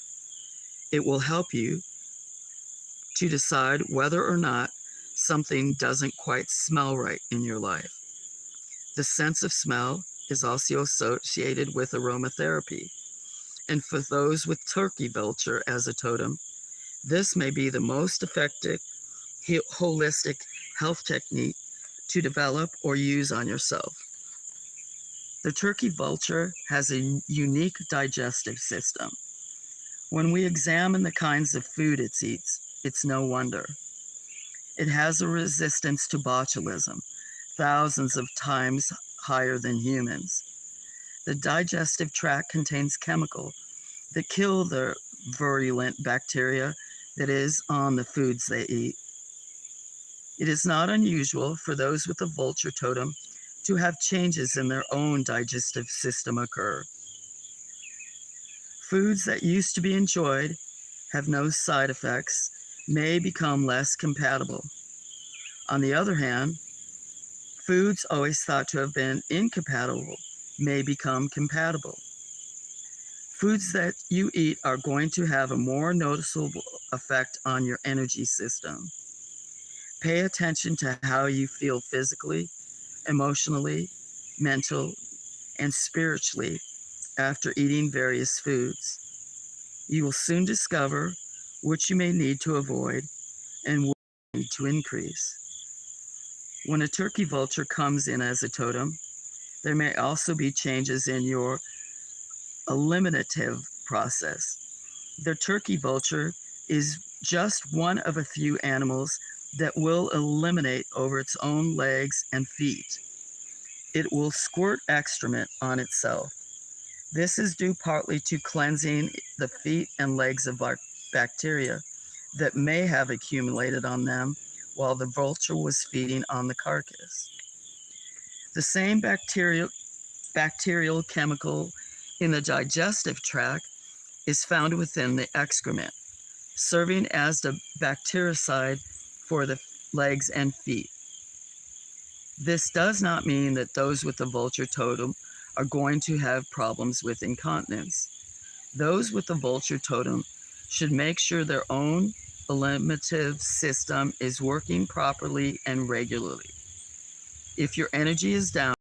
It will help you to decide whether or not something doesn't quite smell right in your life. The sense of smell is also associated with aromatherapy, and for those with turkey vulture as a totem, this may be the most effective holistic health technique to develop or use on yourself. The turkey vulture has a unique digestive system. When we examine the kinds of food it eats, it's no wonder. It has a resistance to botulism, thousands of times higher than humans. The digestive tract contains chemicals that kill the virulent bacteria that is on the foods they eat. It is not unusual for those with the vulture totem to have changes in their own digestive system occur. Foods that used to be enjoyed, have no side effects, may become less compatible. On the other hand, foods always thought to have been incompatible may become compatible. Foods that you eat are going to have a more noticeable effect on your energy system. Pay attention to how you feel physically, emotionally, mentally, and spiritually after eating various foods. You will soon discover which you may need to avoid and which you need to increase. When a turkey vulture comes in as a totem, there may also be changes in your eliminative process. The turkey vulture is just one of a few animals that will eliminate over its own legs and feet. It will squirt excrement on itself. This is due partly to cleansing the feet and legs of bacteria that may have accumulated on them while the vulture was feeding on the carcass. The same bacterial chemical in the digestive tract is found within the excrement, serving as the bactericide for the legs and feet. This does not mean that those with the vulture totem are going to have problems with incontinence. Those with the vulture totem should make sure their own eliminative system is working properly and regularly. If your energy is down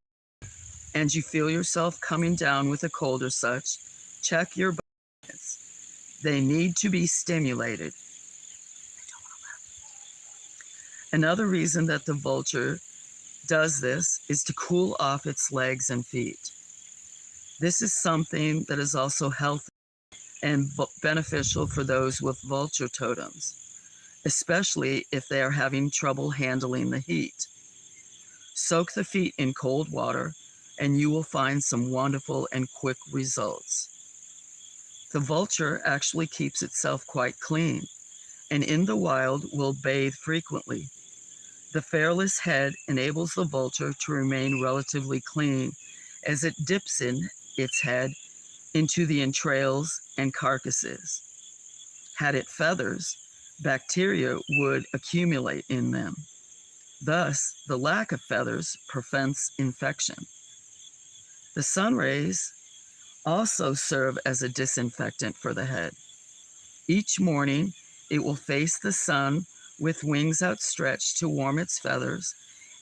and you feel yourself coming down with a cold or such, check your bodies. They need to be stimulated. Another reason that the vulture does this is to cool off its legs and feet. This is something that is also healthy and beneficial for those with vulture totems, especially if they are having trouble handling the heat. Soak the feet in cold water and you will find some wonderful and quick results. The vulture actually keeps itself quite clean and in the wild will bathe frequently. The fearless head enables the vulture to remain relatively clean as it dips in its head into the entrails and carcasses. Had it feathers, bacteria would accumulate in them. Thus, the lack of feathers prevents infection. The sun rays also serve as a disinfectant for the head. Each morning, it will face the sun with wings outstretched to warm its feathers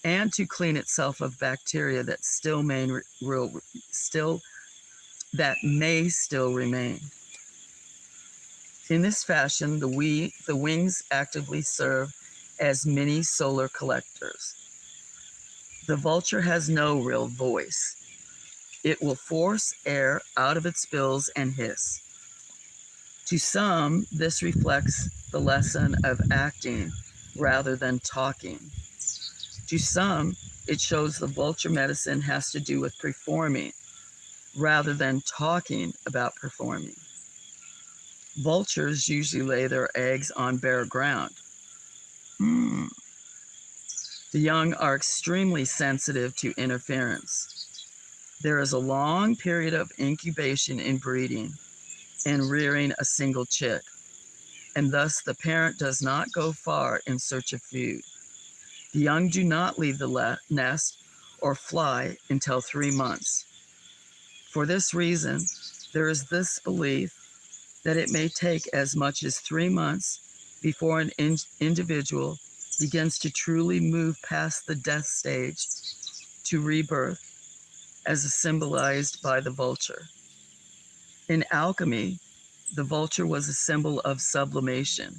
and to clean itself of bacteria that may still remain. In this fashion, the wings actively serve as mini solar collectors. The vulture has no real voice. It will force air out of its bills and hiss. To some, this reflects the lesson of acting rather than talking. To some, it shows the vulture medicine has to do with performing rather than talking about performing. Vultures usually lay their eggs on bare ground. The young are extremely sensitive to interference. There is a long period of incubation in breeding and rearing a single chick, and thus the parent does not go far in search of food. The young do not leave the nest or fly until 3 months. For this reason, there is this belief that it may take as much as 3 months before an individual begins to truly move past the death stage to rebirth, as symbolized by the vulture. In alchemy, the vulture was a symbol of sublimation,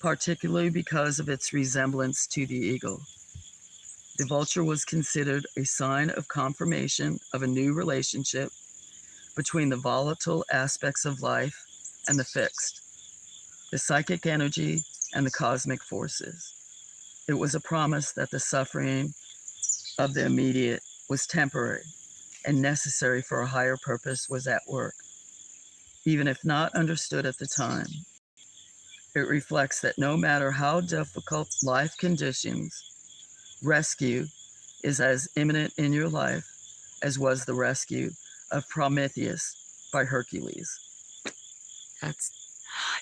particularly because of its resemblance to the eagle. The vulture was considered a sign of confirmation of a new relationship between the volatile aspects of life and the fixed, the psychic energy and the cosmic forces. It was a promise that the suffering of the immediate was temporary and necessary for a higher purpose was at work. Even if not understood at the time, it reflects that no matter how difficult life conditions, rescue is as imminent in your life as was the rescue of Prometheus by Hercules.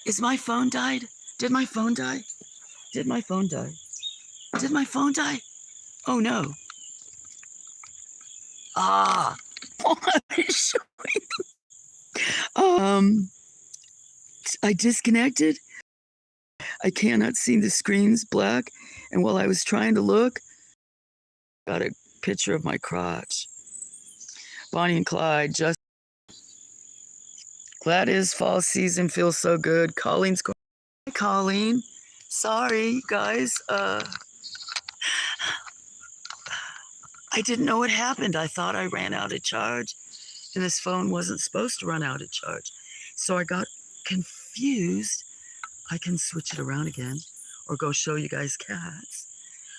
Is my phone died? Did my phone die? Did my phone die? Did my phone die? Oh no. Ah. I disconnected. I cannot see the screen's black. And while I was trying to look, I got a picture of my crotch. Bonnie and Clyde, just glad his fall season feels so good. Colleen's going. Hi, Colleen. Sorry, guys. I didn't know what happened. I thought I ran out of charge, and this phone wasn't supposed to run out of charge. So I got confused. I can switch it around again or go show you guys cats.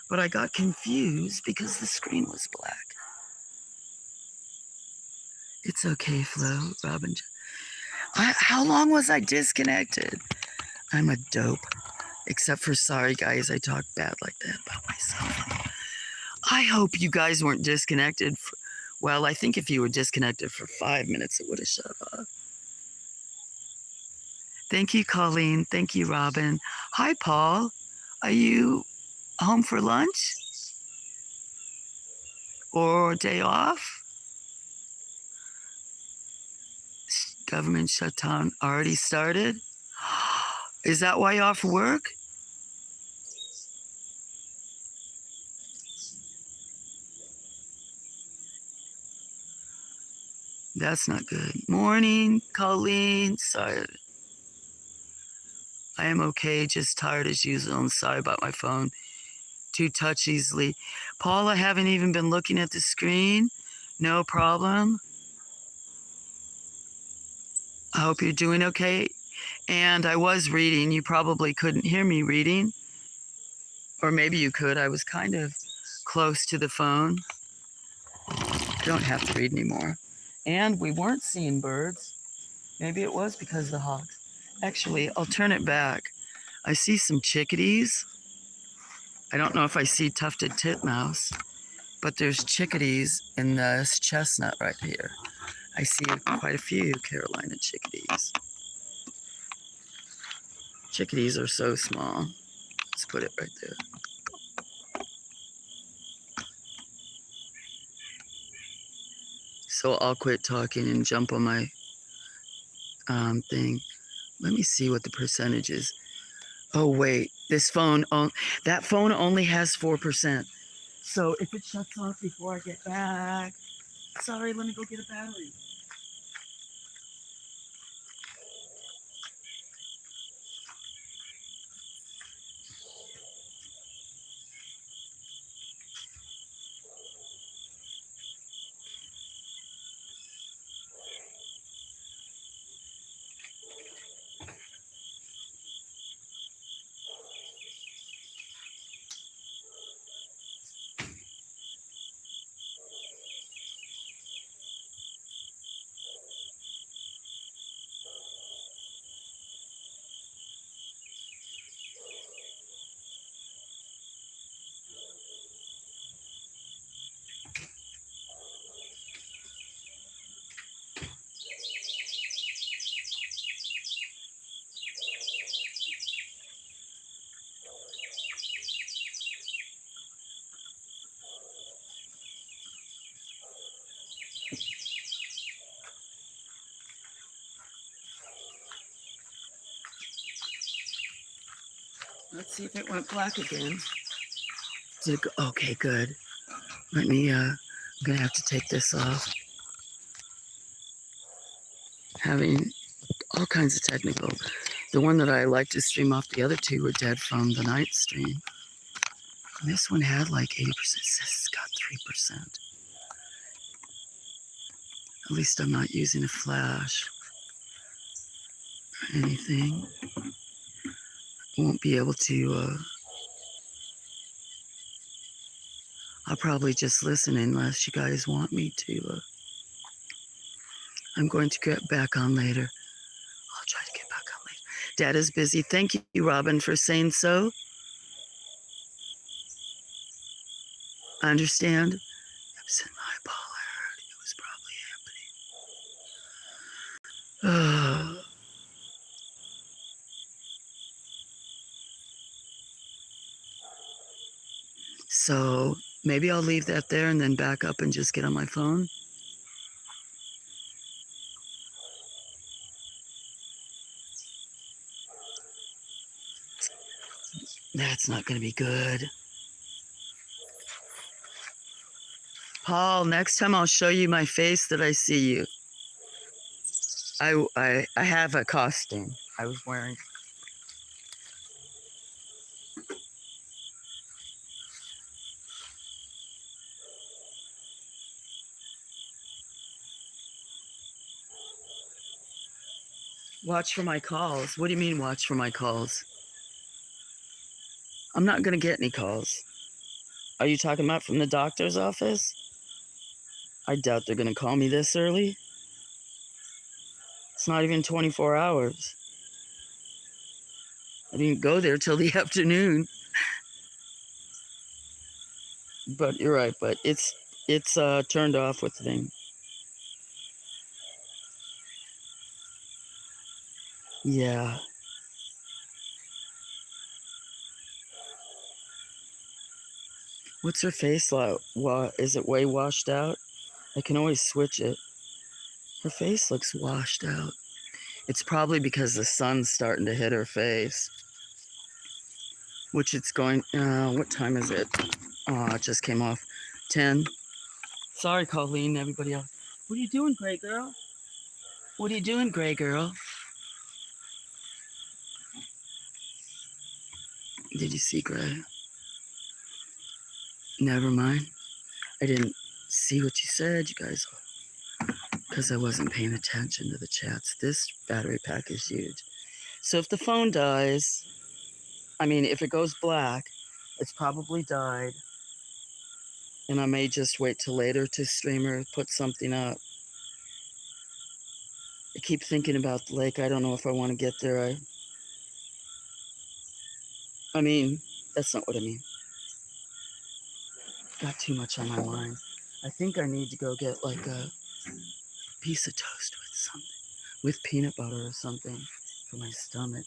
But I got confused because the screen was black. It's okay, Flo, Robin. How long was I disconnected? I'm a dope. Except for, sorry guys, I talk bad like that about myself. I hope you guys weren't disconnected. Well, I think if you were disconnected for 5 minutes, it would have shut off. Thank you, Colleen. Thank you, Robin. Hi, Paul. Are you home for lunch? Or day off? Government shutdown already started? Is that why you're off work? That's not good. Morning, Colleen. Sorry. I am okay, just tired as usual. I'm sorry about my phone. Too touch easily. Paul, I haven't even been looking at the screen. No problem. I hope you're doing okay. And I was reading. You probably couldn't hear me reading. Or maybe you could. I was kind of close to the phone. I don't have to read anymore. And we weren't seeing birds. Maybe it was because of the hawks. Actually, I'll turn it back. I see some chickadees. I don't know if I see tufted titmouse, but there's chickadees in this chestnut right here. I see quite a few Carolina chickadees. Chickadees are so small. Let's put it right there. So I'll quit talking and jump on my thing. Let me see what the percentage is. Oh wait, this phone, that phone only has 4%. So if it shuts off before I get back, sorry, let me go get a battery. Let's see if it went black again. Did it go? Okay, good. Let me, I'm gonna have to take this off. Having all kinds of technical. The one that I like to stream off, the other two were dead from the night stream. And this one had like 80%. This has got 3%. At least I'm not using a flash or anything. Won't be able to, I'll probably just listen unless you guys want me to. I'm going to get back on later. I'll try to get back on later. Dad is busy. Thank you, Robin, for saying so. I understand. It was in my pollard. It was probably happening. So maybe I'll leave that there and then back up and just get on my phone. That's not going to be good. Paul, next time I'll show you my face that I see you. I have a costume I was wearing. Watch for my calls. What do you mean watch for my calls? I'm not going to get any calls. Are you talking about from the doctor's office? I doubt they're going to call me this early. It's not even 24 hours. I didn't go there till the afternoon. But you're right, but it's turned off with the thing. Yeah. What's her face like? Is it way washed out? I can always switch it. Her face looks washed out. It's probably because the sun's starting to hit her face. Which it's going, what time is it? Oh, it just came off. 10. Sorry, Colleen, everybody else. What are you doing, Gray Girl? What are you doing, Gray Girl? Did you see Gray? Never mind. I didn't see what you said, you guys, because I wasn't paying attention to the chats. This battery pack is huge. So if the phone dies, if it goes black, it's probably died. And I may just wait till later to stream or put something up. I keep thinking about the lake. I don't know if I want to get there. That's not what I mean. Got too much on my mind. I think I need to go get like a piece of toast with something, with peanut butter or something for my stomach.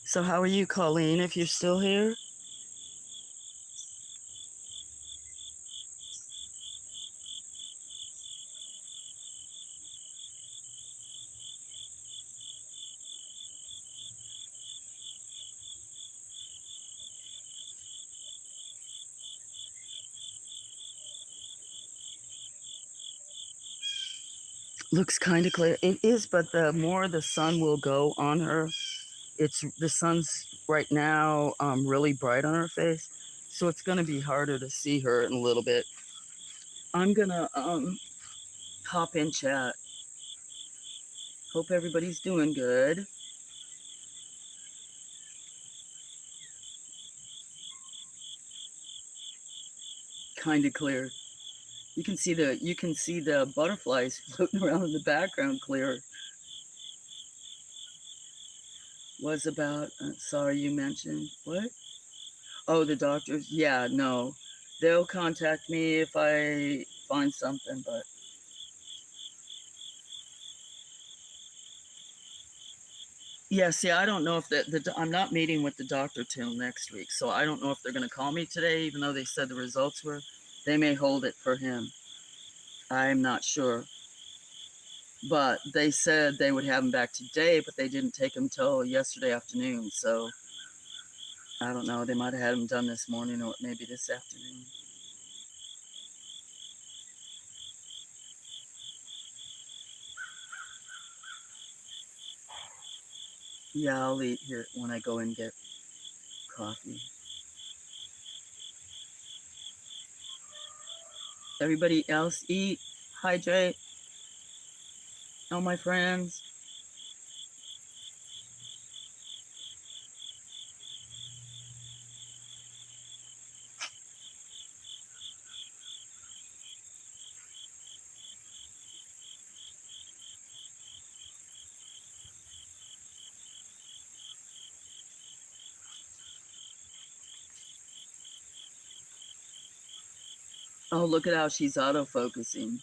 So how are you, Colleen, if you're still here? Looks kind of clear. It is, but the more the sun will go on her, the sun's right now really bright on her face, so it's going to be harder to see her in a little bit. I'm going to hop in chat. Hope everybody's doing good. Kind of clear. You can see the butterflies floating around in the background clear. Was about, sorry, you mentioned, what? Oh, the doctors? Yeah, no. They'll contact me if I find something, but. Yeah, see, I don't know if I'm not meeting with the doctor till next week, so I don't know if they're going to call me today, even though they said the results were. They may hold it for him. I'm not sure. But they said they would have him back today, but they didn't take him till yesterday afternoon, so I don't know. They might have had him done this morning or maybe this afternoon. Yeah, I'll eat here when I go and get coffee. Everybody else eat, hydrate. All my friends. Oh, look at how she's auto-focusing.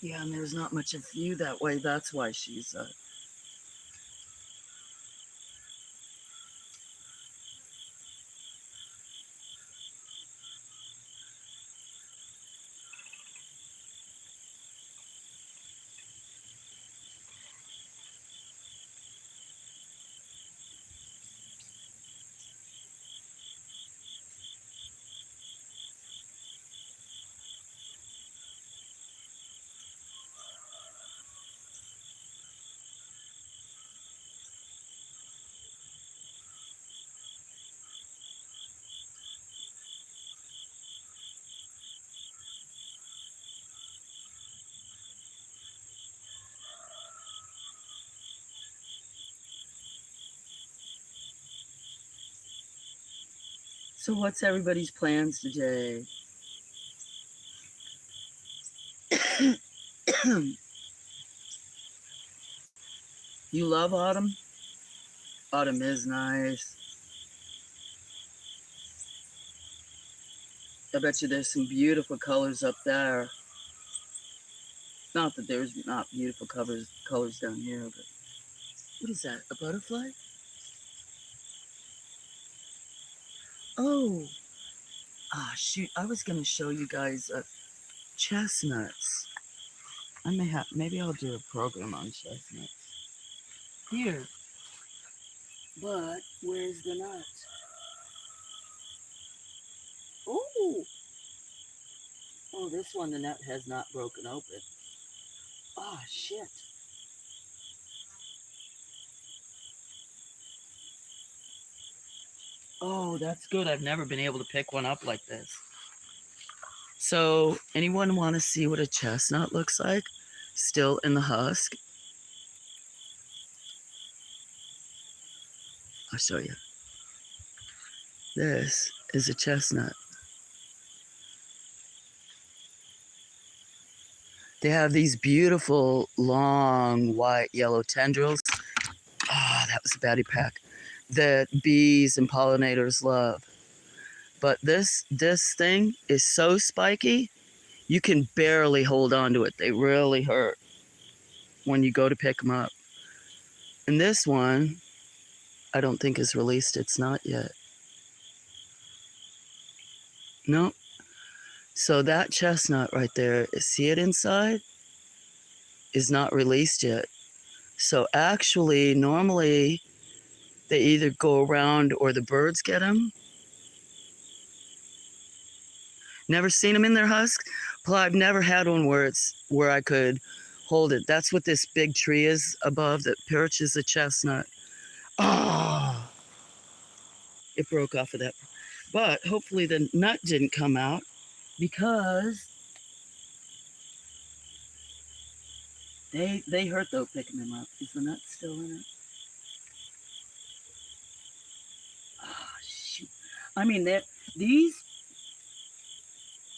Yeah, and there's not much of view that way. That's why she's... So what's everybody's plans today? You love autumn? Autumn is nice. I bet you there's some beautiful colors up there. Not that there's not beautiful colors down here, but... What is that, a butterfly? Oh! Ah, shoot, I was going to show you guys chestnuts. Maybe I'll do a program on chestnuts. Here. But, where's the nut? Oh! Oh, this one, the nut has not broken open. Ah, shit. Oh, that's good. I've never been able to pick one up like this. So, anyone want to see what a chestnut looks like? Still in the husk? I'll show you. This is a chestnut. They have these beautiful, long, white, yellow tendrils. Ah, that was a batty pack that bees and pollinators love. But this thing is so spiky, you can barely hold on to it. They really hurt when you go to pick them up. And this one, I don't think is released. It's not yet. No. So that chestnut right there, see it inside? Is not released yet. So actually, normally, they either go around or the birds get them. Never seen them in their husk? Well, I've never had one where I could hold it. That's what this big tree is above that perches a chestnut. Oh, it broke off of that. But hopefully the nut didn't come out because they hurt though picking them up. Is the nut still in it? Oh, shoot. I mean, these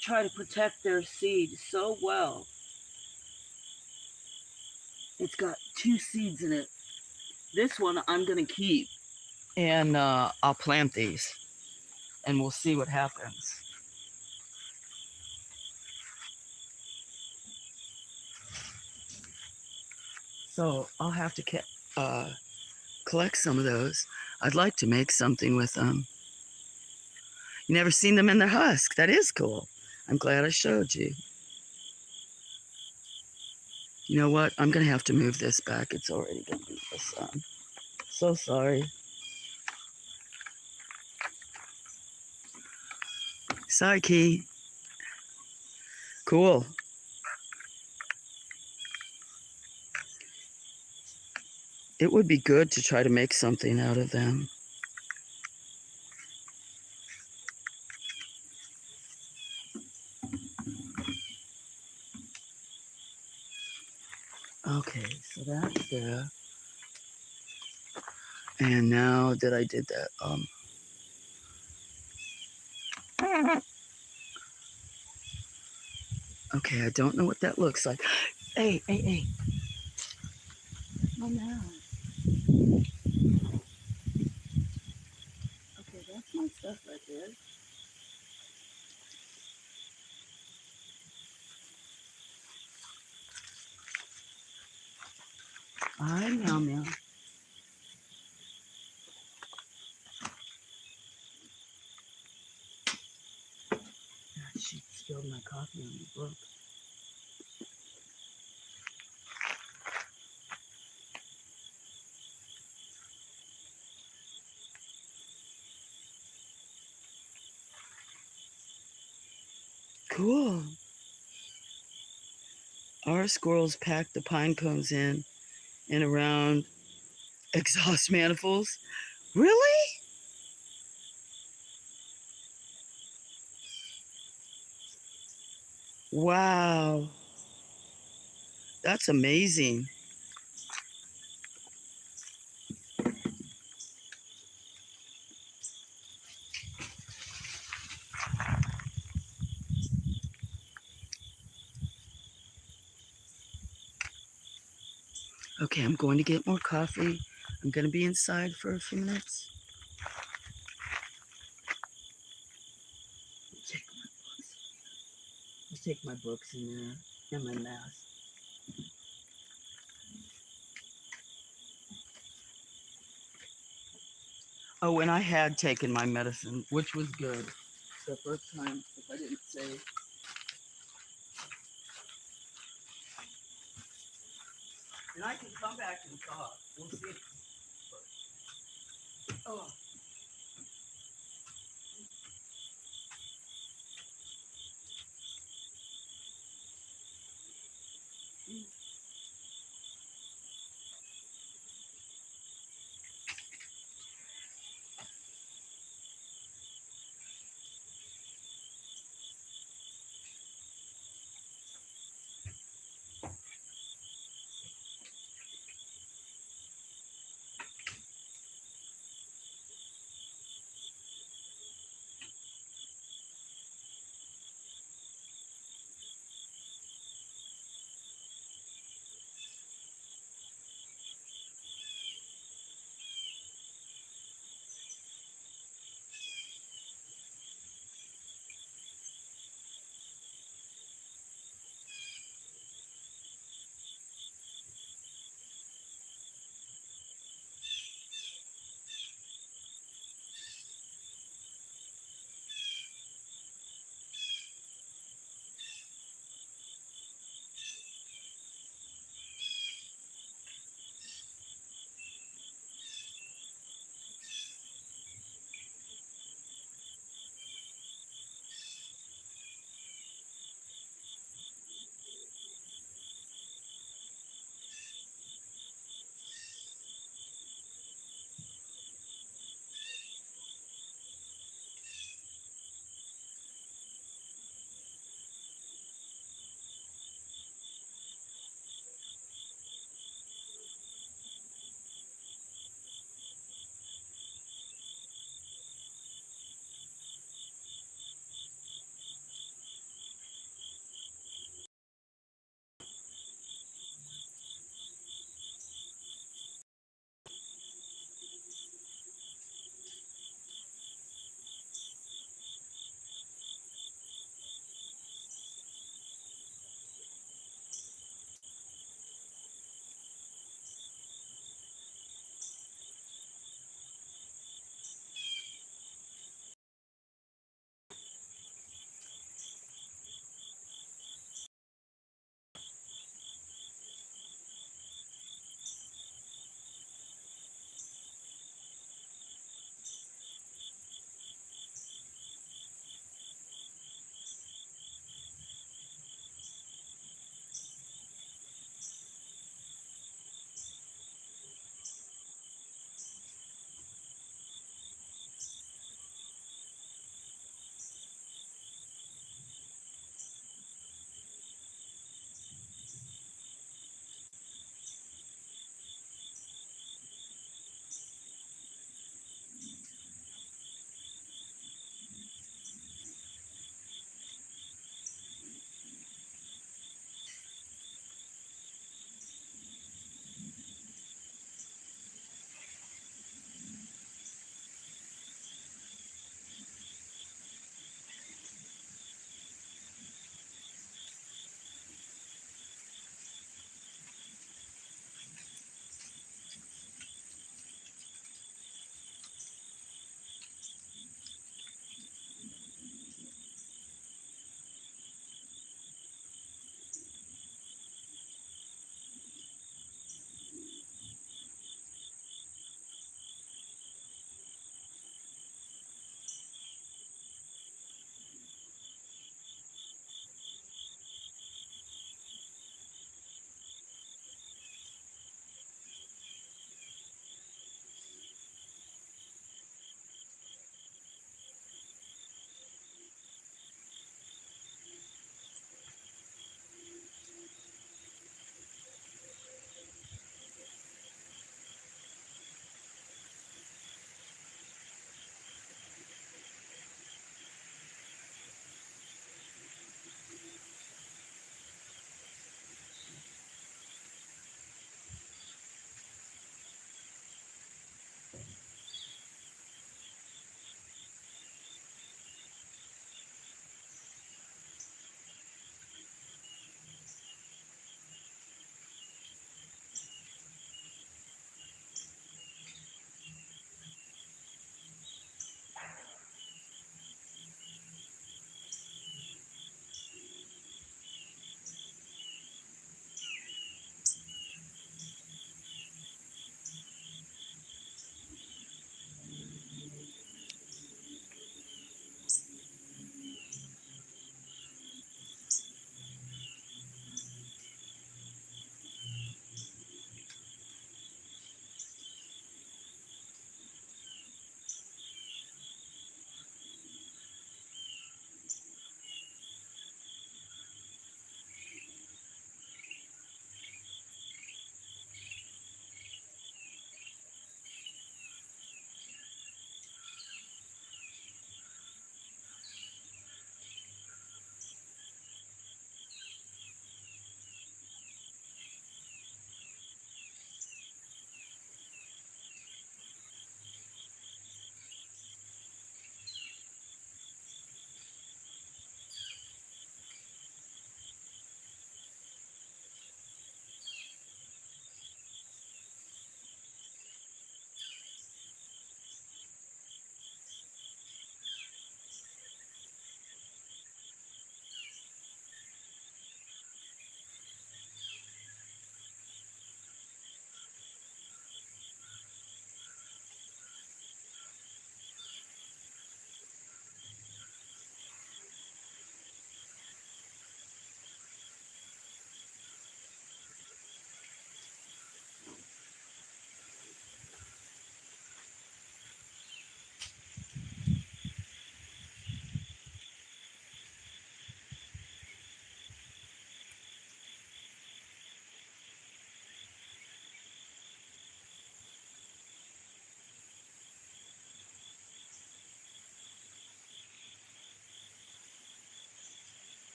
try to protect their seed so well. It's got 2 seeds in it. This one I'm going to keep. And I'll plant these. And we'll see what happens. So I'll have to collect some of those. I'd like to make something with them. You never seen them in their husk. That is cool. I'm glad I showed you. You know what? I'm going to have to move this back. It's already going to be the sun. So sorry. Sorry, Key. Cool. It would be good to try to make something out of them. Okay, so that's there. And now that I did that, okay, I don't know what that looks like. Hey, hey, hey. Oh, no. Okay, that's my stuff right there. Hi, meow meow. She spilled my coffee on the book. Cool. Our squirrels pack the pine cones in and around exhaust manifolds. Really? Wow. That's amazing. Okay, I'm going to get more coffee. I'm going to be inside for a few minutes. I'll take my books in there and my mask. Oh, and I had taken my medicine, which was good. The first time, if I didn't say. And I can come back and talk. We'll see. Oh.